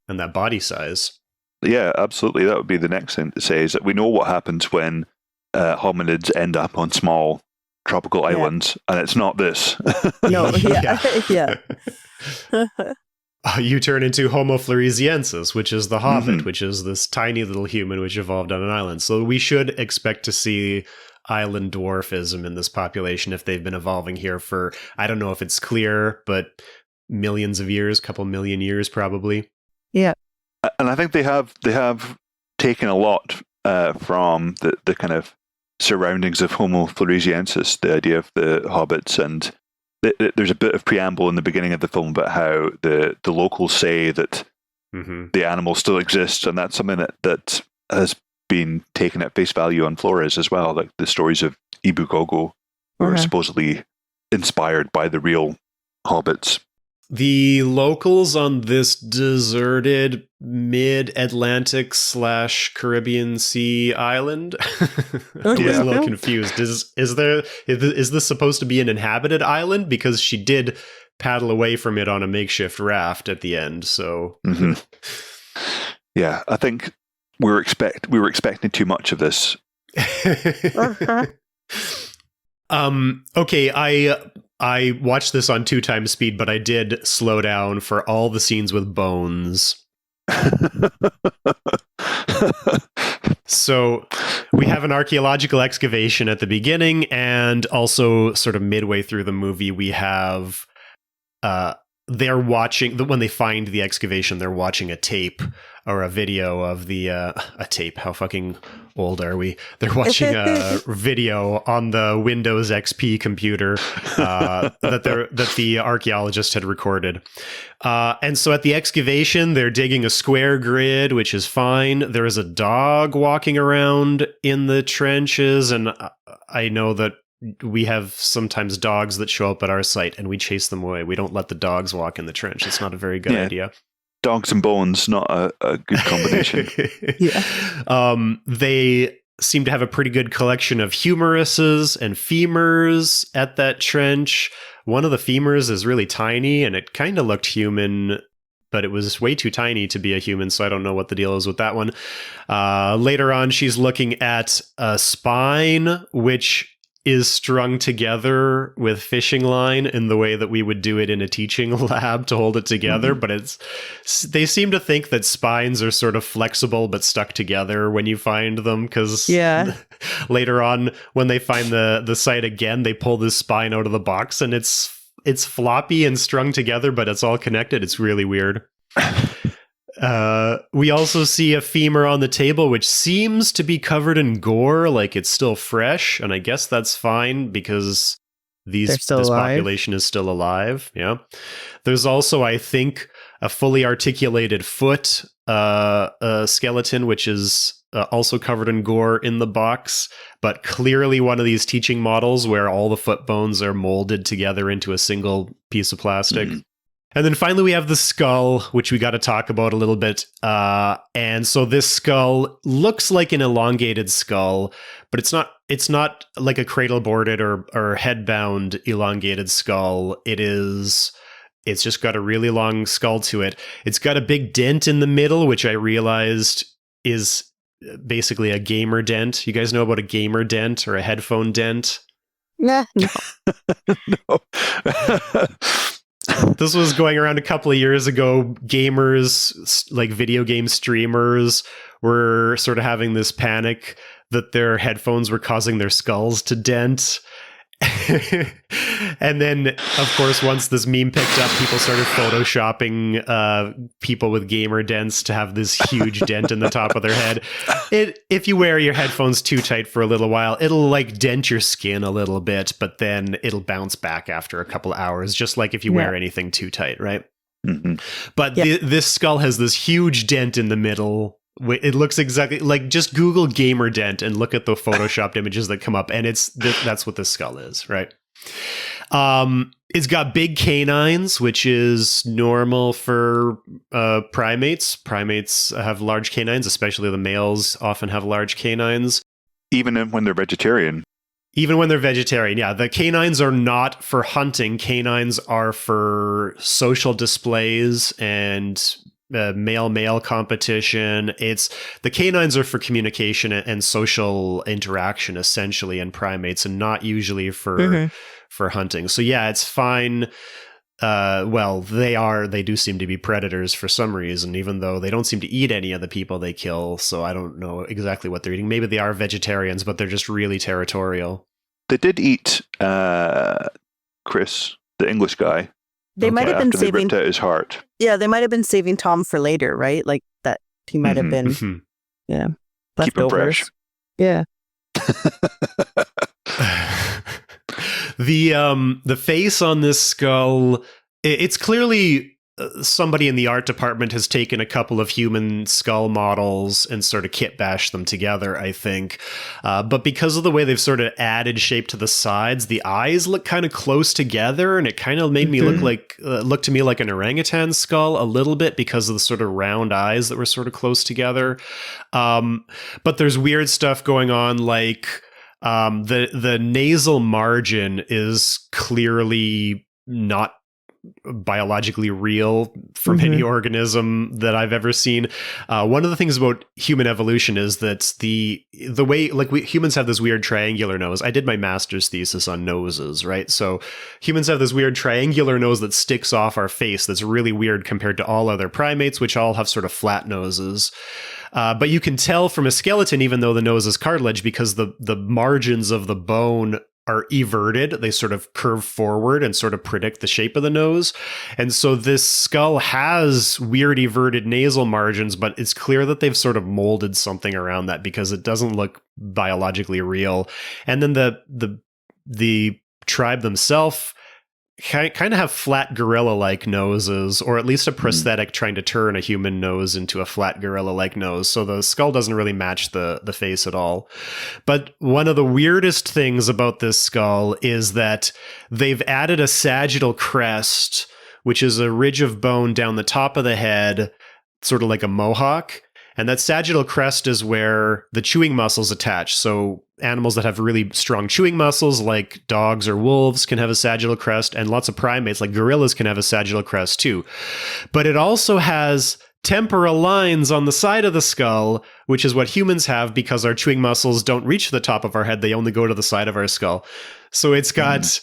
and that body size. Yeah, absolutely. That would be the next thing to say, is that we know what happens when hominids end up on small tropical islands, and it's not this. No, yeah. You turn into Homo floresiensis, which is the hobbit, which is this tiny little human which evolved on an island. So we should expect to see island dwarfism in this population if they've been evolving here for, I don't know if it's clear, but millions of years, couple million years probably. Yeah. And I think they have taken a lot from the kind of surroundings of Homo floresiensis, the idea of the hobbits, and there's a bit of preamble in the beginning of the film about how the locals say that the animal still exists, and that's something that has been taken at face value on Flores as well, like the stories of Ibu Gogo were supposedly inspired by the real hobbits. The locals on this deserted mid-Atlantic / Caribbean Sea island? I was a little confused. Is this supposed to be an inhabited island? Because she did paddle away from it on a makeshift raft at the end. So, yeah, I think we were expecting too much of this. Okay, I watched this on 2x speed, but I did slow down for all the scenes with bones. So we have an archaeological excavation at the beginning, and also sort of midway through the movie, we have they're watching, when they find the excavation, they're watching a tape or a video of the a tape. How fucking old are we? They're watching a video on the Windows XP computer that the archaeologist had recorded. And so at the excavation, they're digging a square grid, which is fine. There is a dog walking around in the trenches, and I know that we have sometimes dogs that show up at our site, and we chase them away. We don't let the dogs walk in the trench. It's not a very good idea. Dogs and bones, not a good combination. They seem to have a pretty good collection of humeruses and femurs at that trench. One of the femurs is really tiny, and it kind of looked human, but it was way too tiny to be a human, so I don't know what the deal is with that one. Later on, she's looking at a spine, which is strung together with fishing line in the way that we would do it in a teaching lab to hold it together. But they seem to think that spines are sort of flexible but stuck together when you find them, because later on when they find the site again, they pull this spine out of the box and it's floppy and strung together, but it's all connected. It's really weird. We also see a femur on the table, which seems to be covered in gore, like it's still fresh. And I guess that's fine because this population is still alive. Yeah. There's also, I think, a fully articulated foot skeleton, which is also covered in gore in the box, but clearly one of these teaching models where all the foot bones are molded together into a single piece of plastic. And then finally, we have the skull, which we got to talk about a little bit. And so this skull looks like an elongated skull, but it's not like a cradle-boarded or head-bound elongated skull. It's just got a really long skull to it. It's got a big dent in the middle, which I realized is basically a gamer dent. You guys know about a gamer dent or a headphone dent? Nah, no. No. This was going around a couple of years ago. Gamers, like video game streamers, were sort of having this panic that their headphones were causing their skulls to dent. And then, of course, once this meme picked up, people started photoshopping people with gamer dents to have this huge dent in the top of their head. If you wear your headphones too tight for a little while, it'll like dent your skin a little bit, but then it'll bounce back after a couple of hours, just like if you wear anything too tight, right? Mm-hmm. But this skull has this huge dent in the middle. It looks exactly like, just Google gamer dent and look at the photoshopped images that come up, and that's what this skull is, right? It's got big canines, which is normal for primates. Primates have large canines, especially the males often have large canines. Even when they're vegetarian. Even when they're vegetarian, yeah. The canines are not for hunting. Canines are for social displays and male-male competition. The canines are for communication and social interaction, essentially, in primates, and not usually for hunting. So yeah, it's fine. Well, they do seem to be predators for some reason, even though they don't seem to eat any of the people they kill. So I don't know exactly what they're eating. Maybe they are vegetarians, but they're just really territorial. They did eat Chris, the English guy. They might have been saving. They ripped out his heart. Yeah, they might have been saving Tom for later, right? Like that he might have been. Yeah, leftovers. Yeah. The face on this skull, it's clearly somebody in the art department has taken a couple of human skull models and sort of kit bashed them together, I think. But because of the way they've sort of added shape to the sides, the eyes look kind of close together, and it kind of made me look to me like an orangutan skull a little bit because of the sort of round eyes that were sort of close together. But there's weird stuff going on, like the nasal margin is clearly not biologically real from any organism that I've ever seen. One of the things about human evolution is that the way, like, humans have this weird triangular nose. I did my master's thesis on noses, right? So humans have this weird triangular nose that sticks off our face that's really weird compared to all other primates, which all have sort of flat noses. But you can tell from a skeleton, even though the nose is cartilage, because the margins of the bone are everted. They sort of curve forward and sort of predict the shape of the nose. And so this skull has weird everted nasal margins, but it's clear that they've sort of molded something around that because it doesn't look biologically real. And then the tribe themselves kind of have flat gorilla-like noses, or at least a prosthetic trying to turn a human nose into a flat gorilla-like nose. So the skull doesn't really match the face at all. But one of the weirdest things about this skull is that they've added a sagittal crest, which is a ridge of bone down the top of the head, sort of like a mohawk. And that sagittal crest is where the chewing muscles attach. So animals that have really strong chewing muscles, like dogs or wolves, can have a sagittal crest, and lots of primates, like gorillas, can have a sagittal crest too. But it also has temporal lines on the side of the skull, which is what humans have because our chewing muscles don't reach the top of our head. They only go to the side of our skull. So it's got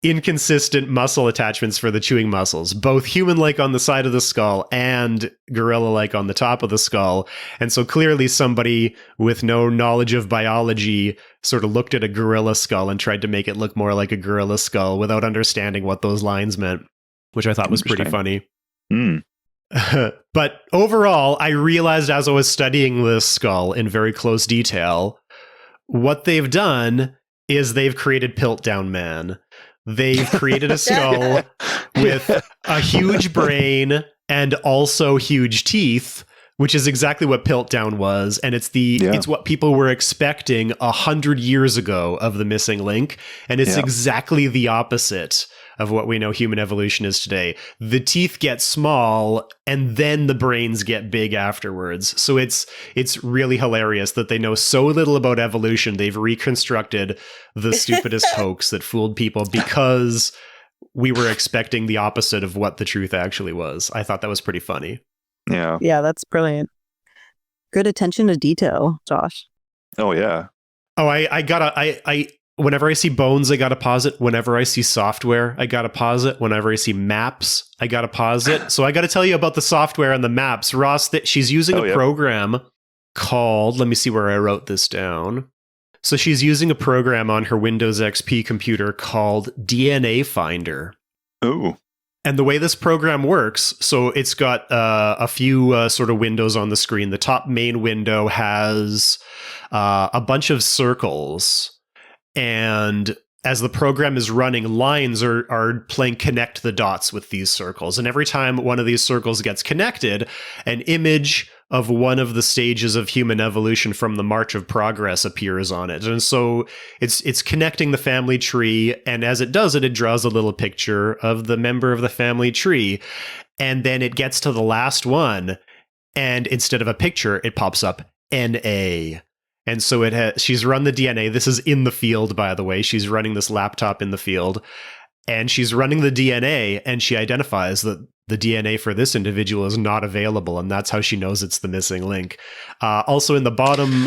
inconsistent muscle attachments for the chewing muscles, both human-like on the side of the skull and gorilla-like on the top of the skull. And so clearly somebody with no knowledge of biology sort of looked at a gorilla skull and tried to make it look more like a gorilla skull without understanding what those lines meant, which I thought was pretty funny. But overall, I realized as I was studying this skull in very close detail, what they've done is they've created Piltdown Man. They've created a skull with a huge brain and also huge teeth, which is exactly what Piltdown was. And it's what people were expecting 100 years ago of the missing link. And it's exactly the opposite of what we know human evolution is today. The teeth get small and then the brains get big afterwards. So it's really hilarious that they know so little about evolution. They've reconstructed the stupidest hoax that fooled people because we were expecting the opposite of what the truth actually was. I thought that was pretty funny. Yeah. Yeah, that's brilliant. Good attention to detail, Josh. Oh, yeah. Oh, whenever I see bones, I gotta pause it. Whenever I see software, I gotta pause it. Whenever I see maps, I gotta pause it. So I gotta tell you about the software and the maps. Ross, she's using a program called, let me see where I wrote this down. So she's using a program on her Windows XP computer called DNA Finder. Oh. And the way this program works, so it's got a few sort of windows on the screen. The top main window has a bunch of circles. And as the program is running, lines are playing connect the dots with these circles. And every time one of these circles gets connected, an image of one of the stages of human evolution from the March of Progress appears on it. And so it's connecting the family tree. And as it does it, it draws a little picture of the member of the family tree. And then it gets to the last one. And instead of a picture, it pops up NA. And so she's run the DNA. This is in the field, by the way. She's running this laptop in the field. And she's running the DNA, and she identifies that the DNA for this individual is not available, and that's how she knows it's the missing link. Also, in the bottom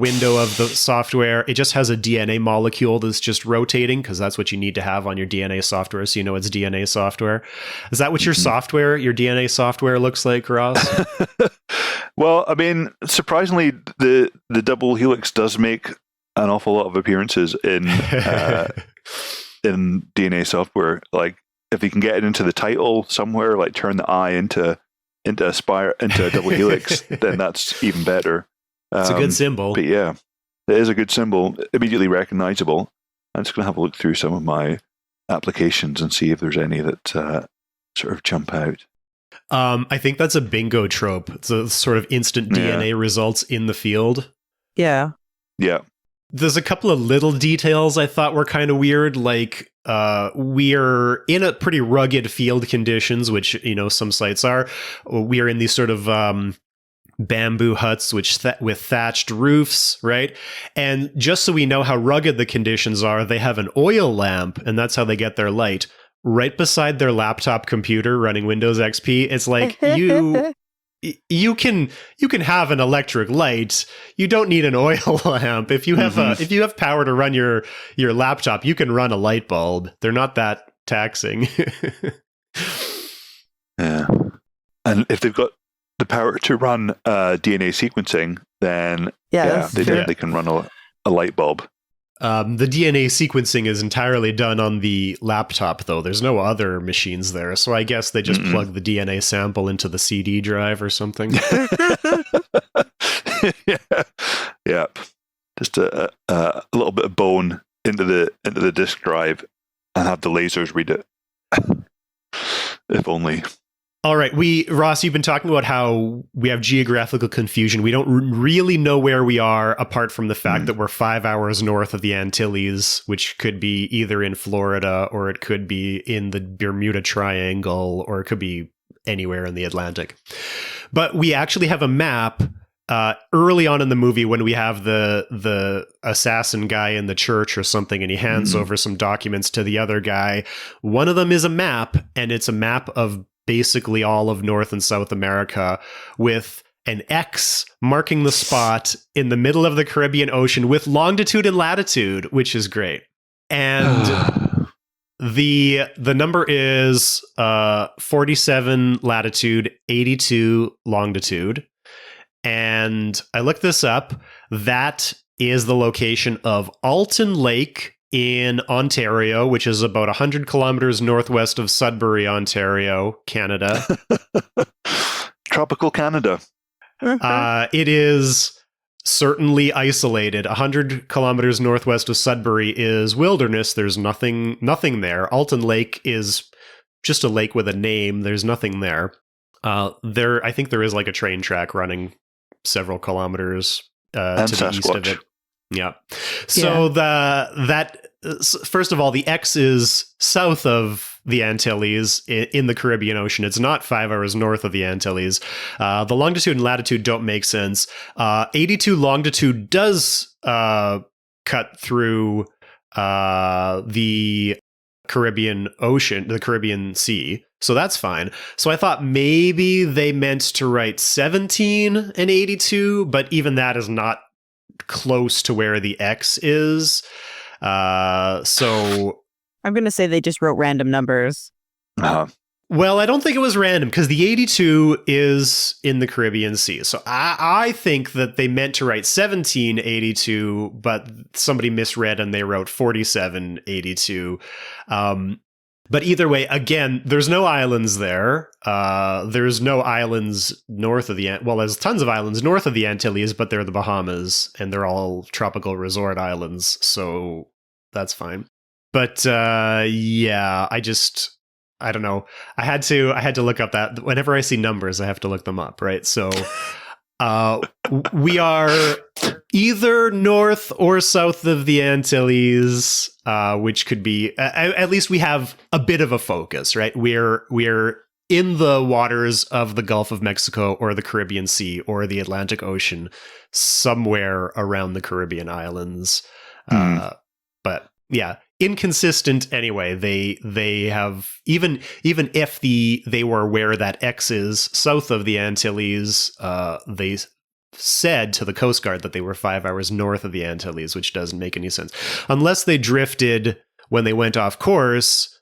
window of the software, it just has a DNA molecule that's just rotating, because that's what you need to have on your DNA software, so you know it's DNA software. Is that what your software, your DNA software looks like, Ross? Well, I mean, surprisingly, the double helix does make an awful lot of appearances in DNA software. Like, if you can get it into the title somewhere, like turn the I into a double helix, then that's even better. It's a good symbol. But yeah, it is a good symbol, immediately recognizable. I'm just going to have a look through some of my applications and see if there's any that sort of jump out. I think that's a bingo trope. It's a sort of instant DNA results in the field. Yeah. Yeah. There's a couple of little details I thought were kind of weird, like we're in a pretty rugged field conditions, which, you know, some sites are. We are in these sort of bamboo huts with thatched roofs, right? And just so we know how rugged the conditions are, they have an oil lamp, and that's how they get their light. Right beside their laptop computer running Windows XP. It's like you can have an electric light. You don't need an oil lamp. If you have power to run your laptop, you can run a light bulb. They're not that taxing. Yeah. And if they've got the power to run DNA sequencing, then they can run a light bulb. The DNA sequencing is entirely done on the laptop, though. There's no other machines there, so I guess they just plug the DNA sample into the CD drive or something. Yeah. Just a little bit of bone into the disk drive and have the lasers read it. If only. All right, Ross, you've been talking about how we have geographical confusion. We don't really know where we are, apart from the fact that we're 5 hours north of the Antilles, which could be either in Florida, or it could be in the Bermuda Triangle, or it could be anywhere in the Atlantic. But we actually have a map early on in the movie when we have the assassin guy in the church or something, and he hands over some documents to the other guy. One of them is a map, and it's a map of basically all of North and South America, with an X marking the spot in the middle of the Caribbean Ocean with longitude and latitude, which is great. And the number is 47 latitude, 82 longitude. And I looked this up. That is the location of Alton Lake in Ontario, which is about 100 kilometers northwest of Sudbury, Ontario, Canada. Tropical Canada. It is certainly isolated. 100 kilometers northwest of Sudbury is wilderness. There's nothing there. Alton Lake is just a lake with a name. There's nothing there. I think there is like a train track running several kilometers to the east of it. Yeah. So first of all, the X is south of the Antilles in the Caribbean Ocean. It's not 5 hours north of the Antilles. The longitude and latitude don't make sense. 82 longitude does cut through the Caribbean Ocean, the Caribbean Sea. So that's fine. So I thought maybe they meant to write 17 and 82, but even that is not close to where the X is. So I'm going to say they just wrote random numbers. Well, I don't think it was random because the 82 is in the Caribbean Sea. So I think that they meant to write 1782, but somebody misread and they wrote 4782. But either way, again, there's no islands there. There's no islands north of the... Well, there's tons of islands north of the Antilles, but they're the Bahamas, and they're all tropical resort islands, so that's fine. But yeah, I don't know. I had to look up that. Whenever I see numbers, I have to look them up, right? So we are either north or south of the Antilles, which could be at least we have a bit of a focus, right? We're in the waters of the Gulf of Mexico or the Caribbean Sea or the Atlantic Ocean, somewhere around the Caribbean islands. But yeah, inconsistent anyway. They have even if they were where that X is south of the Antilles, they said to the Coast Guard that they were 5 hours north of the Antilles, which doesn't make any sense unless they drifted when they went off course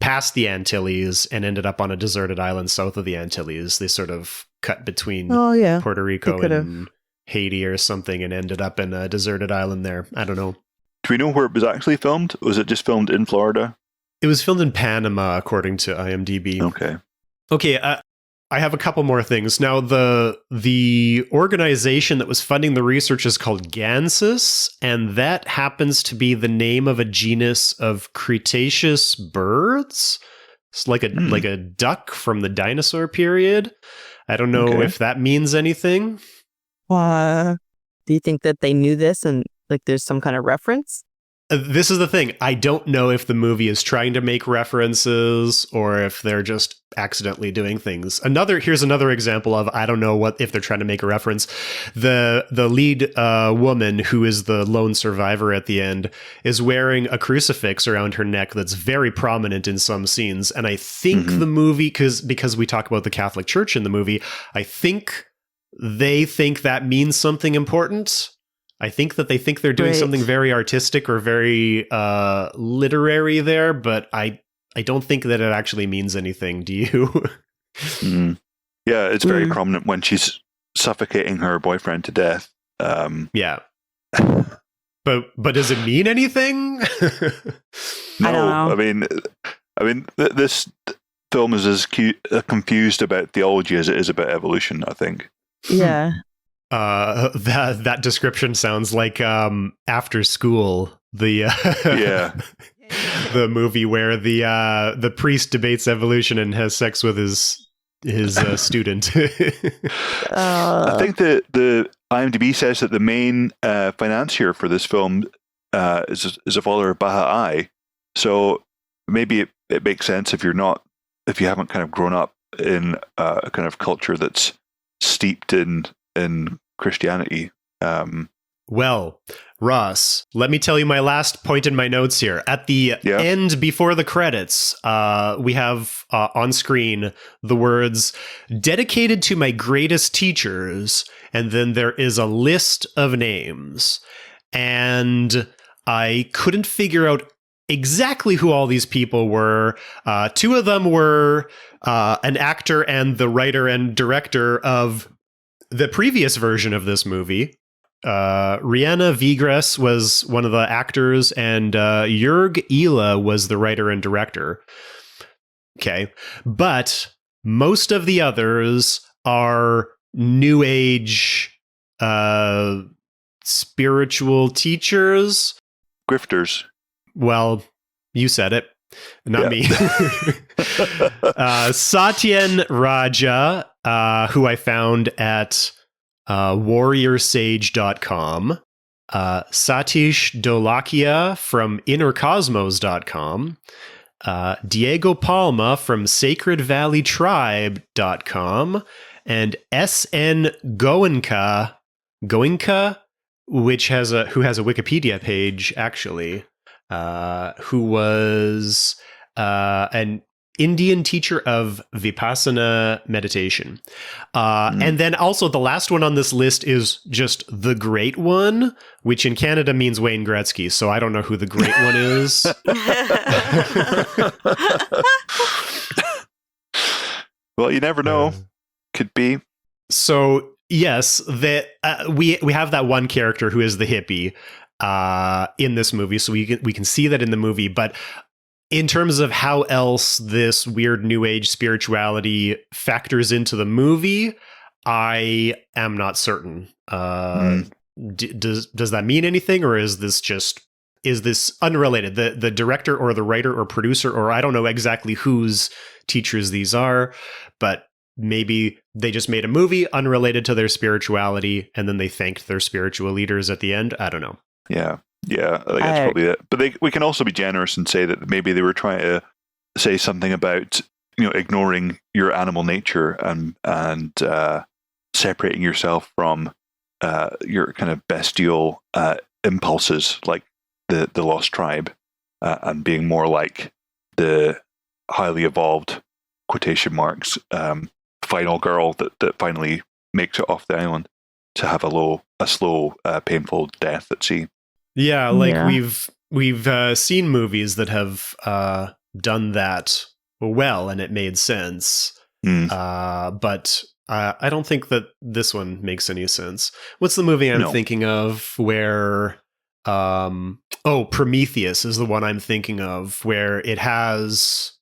past the Antilles and ended up on a deserted island south of the Antilles. They sort of cut between Puerto Rico and Haiti or something and ended up in a deserted island there. I don't know. Do we know where it was actually filmed? Was it just filmed in Florida? It was filmed in Panama, according to IMDb. Okay. I have a couple more things. Now, the organization that was funding the research is called Gansus, and that happens to be the name of a genus of Cretaceous birds. It's like a duck from the dinosaur period. I don't know if that means anything. Do you think that they knew this and like there's some kind of reference? This is the thing. I don't know if the movie is trying to make references or if they're just accidentally doing things. Here's another example of I don't know if they're trying to make a reference. The lead woman, who is the lone survivor at the end, is wearing a crucifix around her neck that's very prominent in some scenes. And I think the movie, because we talk about the Catholic Church in the movie, I think they think that means something important. I think that they think they're doing something very artistic or very literary there, but I don't think that it actually means anything. Do you? Yeah, it's very prominent when she's suffocating her boyfriend to death. Yeah. But does it mean anything? I don't know. I mean, this film is as confused about theology as it is about evolution, I think. Yeah. That description sounds like After School, the the movie where the priest debates evolution and has sex with his student. I think the IMDb says that the main financier for this film is a follower of Baha'i. So maybe it makes sense if you haven't kind of grown up in a kind of culture that's steeped in Christianity. Well, Ross, let me tell you my last point in my notes here. At the end, before the credits, we have on screen the words, dedicated to my greatest teachers, and then there is a list of names. And I couldn't figure out exactly who all these people were. Two of them were an actor and the writer and director of the previous version of this movie. Rihanna Vigres was one of the actors, and Jörg Ila was the writer and director. Okay. But most of the others are New Age spiritual teachers. Grifters. Well, you said it. Not me. Satyen Raja, who I found at warriorsage.com. Satish Dolakia from innercosmos.com. Diego Palma from sacredvalleytribe.com. And SN Goenka, who has a Wikipedia page, actually. Who was an Indian teacher of Vipassana meditation. And then also the last one on this list is just the Great One, which in Canada means Wayne Gretzky. So I don't know who the Great One is. Well, you never know. Could be. So yes, we have that one character who is the hippie in this movie, so we can see that in the movie. But in terms of how else this weird New Age spirituality factors into the movie, I am not certain. Does that mean anything, or is this unrelated? The director or the writer or producer, or I don't know exactly whose teachers these are, but maybe they just made a movie unrelated to their spirituality, and then they thanked their spiritual leaders at the end. I don't know. Yeah, I think that's probably it. But we can also be generous and say that maybe they were trying to say something about, ignoring your animal nature and separating yourself from your kind of bestial impulses, like the lost tribe, and being more like the highly evolved, quotation marks, final girl that finally makes it off the island to have a slow, painful death at sea. Yeah, we've seen movies that have done that well, and it made sense. But I don't think that this one makes any sense. What's the movie I'm thinking of where... Prometheus is the one I'm thinking of, where it has,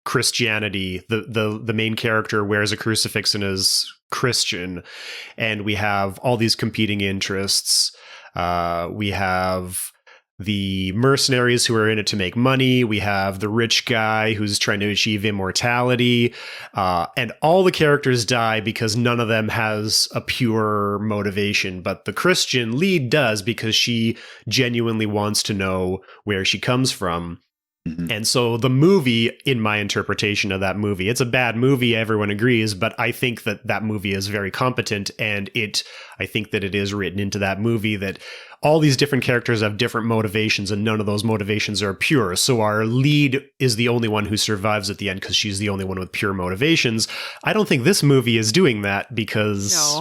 Christianity. The main character wears a crucifix and is Christian, and we have all these competing interests. We have the mercenaries who are in it to make money. We have the rich guy who's trying to achieve immortality. And all the characters die because none of them has a pure motivation. But the Christian lead does, because she genuinely wants to know where she comes from. Mm-hmm. And so the movie, in my interpretation of that movie, it's a bad movie, everyone agrees, but I think that movie is very competent, and I think that it is written into that movie that all these different characters have different motivations, and none of those motivations are pure. So our lead is the only one who survives at the end because she's the only one with pure motivations. I don't think this movie is doing that, because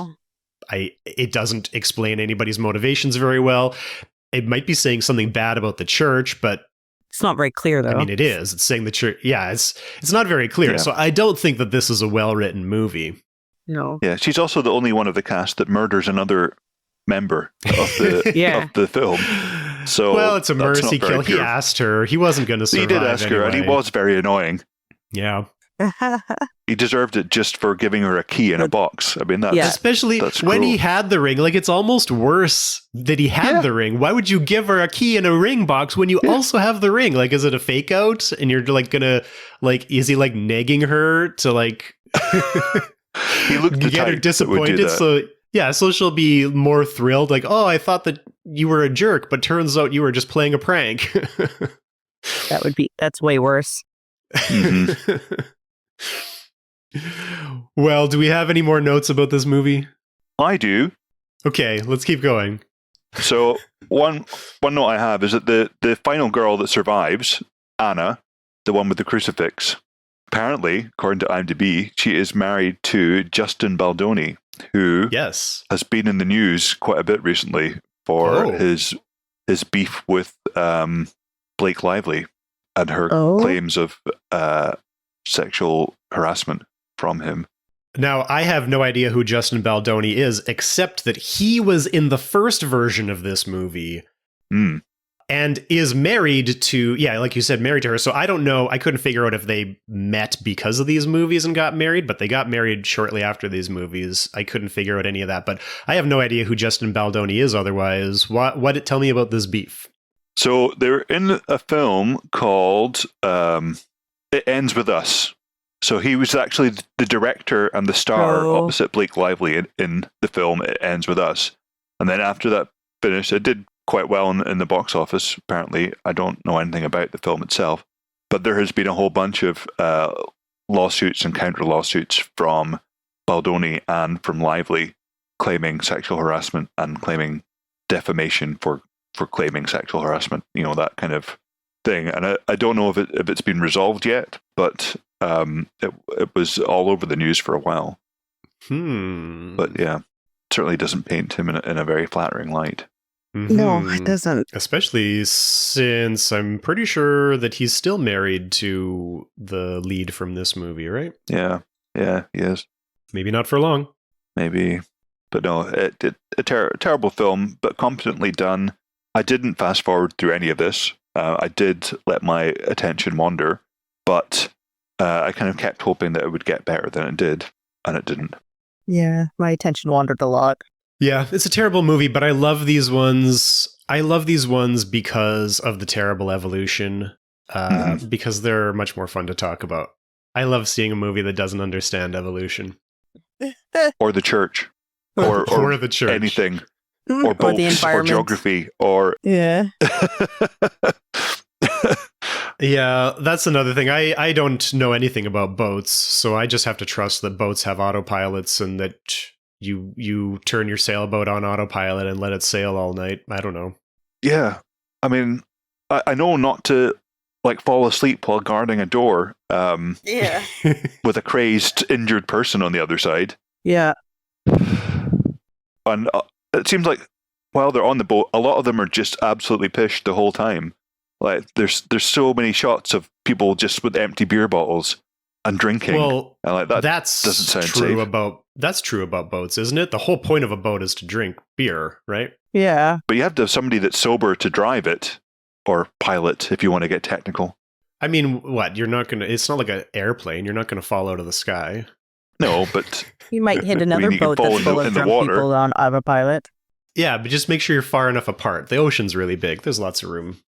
it doesn't explain anybody's motivations very well. It might be saying something bad about the church, but it's not very clear, though. I mean, it is. It's saying the church. Yeah, it's not very clear. Yeah. So I don't think that this is a well-written movie. No. Yeah, she's also the only one of the cast that murders another member of the of the film. So well, it's a mercy kill. He asked her. He wasn't going to survive. He did ask her, and he was very annoying. Yeah. He deserved it just for giving her a key in a box. I mean, especially when he had the ring. Like, it's almost worse that he had the ring. Why would you give her a key in a ring box when you also have the ring? Like, is it a fake out? And you're like gonna is he like nagging her to like he looked get her disappointed? So she'll be more thrilled. Like, oh, I thought that you were a jerk, but turns out you were just playing a prank. That's way worse. Mm-hmm. Well, do we have any more notes about this movie? I do. Okay, let's keep going. So one note I have is that the final girl that survives, Anna, the one with the crucifix, apparently, according to IMDb, she is married to Justin Baldoni, who has been in the news quite a bit recently for his beef with Blake Lively and her claims of sexual harassment from him. Now, I have no idea who Justin Baldoni is, except that he was in the first version of this movie and is married to, like you said, married to her. So I don't know. I couldn't figure out if they met because of these movies and got married, but they got married shortly after these movies. I couldn't figure out any of that, but I have no idea who Justin Baldoni is otherwise. Tell me about this beef. So they're in a film called It Ends With Us. So he was actually the director and the star opposite Blake Lively in the film It Ends With Us. And then after that finished, it did quite well in the box office, apparently. I don't know anything about the film itself. But there has been a whole bunch of lawsuits and counter-lawsuits from Baldoni and from Lively claiming sexual harassment and claiming defamation for claiming sexual harassment, that kind of thing. And I don't know if it's been resolved yet, but it was all over the news for a while. But certainly doesn't paint him in a very flattering light. Mm-hmm. No, it doesn't. Especially since I'm pretty sure that he's still married to the lead from this movie, right? Yeah. Yeah, he is. Maybe not for long. Maybe. But no, a terrible film, but competently done. I didn't fast forward through any of this. I did let my attention wander, but I kind of kept hoping that it would get better than it did, and it didn't. Yeah, my attention wandered a lot. Yeah, it's a terrible movie, but I love these ones. I love these ones because of the terrible evolution, because they're much more fun to talk about. I love seeing a movie that doesn't understand evolution. Or the church. Or the church. Anything. Or boats, or the environment. Or geography, or... Yeah. Yeah, that's another thing. I don't know anything about boats, so I just have to trust that boats have autopilots and that you turn your sailboat on autopilot and let it sail all night. I don't know. Yeah. I mean, I know not to fall asleep while guarding a door Yeah. with a crazed, injured person on the other side. Yeah. And it seems like while they're on the boat, a lot of them are just absolutely pissed the whole time. Like there's so many shots of people just with empty beer bottles and drinking. Well, and that's doesn't sound true safe. That's true about boats, isn't it? The whole point of a boat is to drink beer, right? Yeah. But you have to have somebody that's sober to drive it, or pilot if you want to get technical. I mean, what? It's not like an airplane. You're not going to fall out of the sky. No, but You might hit another you can boat fall that's full in of the drunk water. people on autopilot. Yeah, but just make sure you're far enough apart. The ocean's really big. There's lots of room.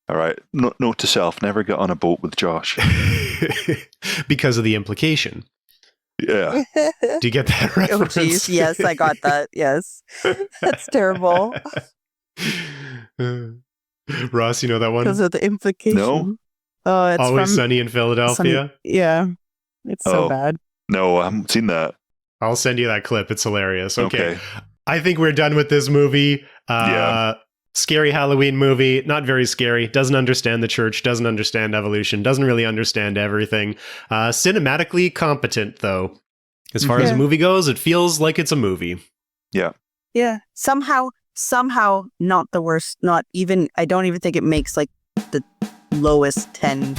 All right. Note to self: never get on a boat with Josh. Because of the implication. Yeah. Do you get that reference? Oh, geez. Yes, I got that. Yes. That's terrible. Ross, you know that one? Because of the implication. No. Oh, it's Always from Sunny in Philadelphia. Sunny. Yeah. It's so bad. No, I haven't seen that. I'll send you that clip. It's hilarious. Okay. I think we're done with this movie. Yeah. Scary Halloween movie. Not very scary. Doesn't understand the church. Doesn't understand evolution. Doesn't really understand everything. Cinematically competent, though. As far as a movie goes, it feels like it's a movie. Yeah. Yeah. Somehow not the worst. Not even, I don't even think it makes the lowest 10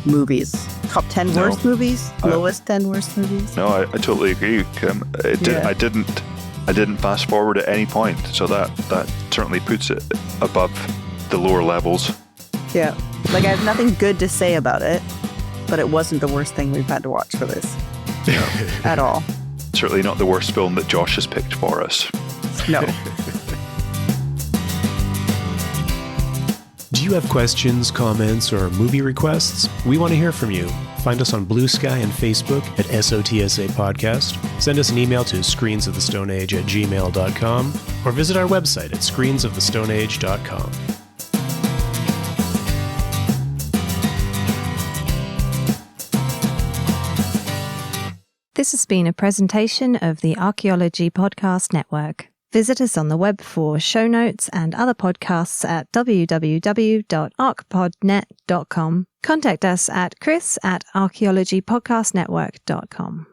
movies. Top 10 worst movies? Lowest 10 worst movies? No, I totally agree, Kim. I didn't fast forward at any point, so that certainly puts it above the lower levels. Yeah. I have nothing good to say about it, but it wasn't the worst thing we've had to watch for this. At all. Certainly not the worst film that Josh has picked for us. No. Do you have questions, comments, or movie requests? We want to hear from you. Find us on Blue Sky and Facebook at SOTSA Podcast. Send us an email to screensofthestoneage@gmail.com or visit our website at screensofthestoneage.com. This has been a presentation of the Archaeology Podcast Network. Visit us on the web for show notes and other podcasts at www.archpodnet.com. Contact us at chris@archaeologypodcastnetwork.com.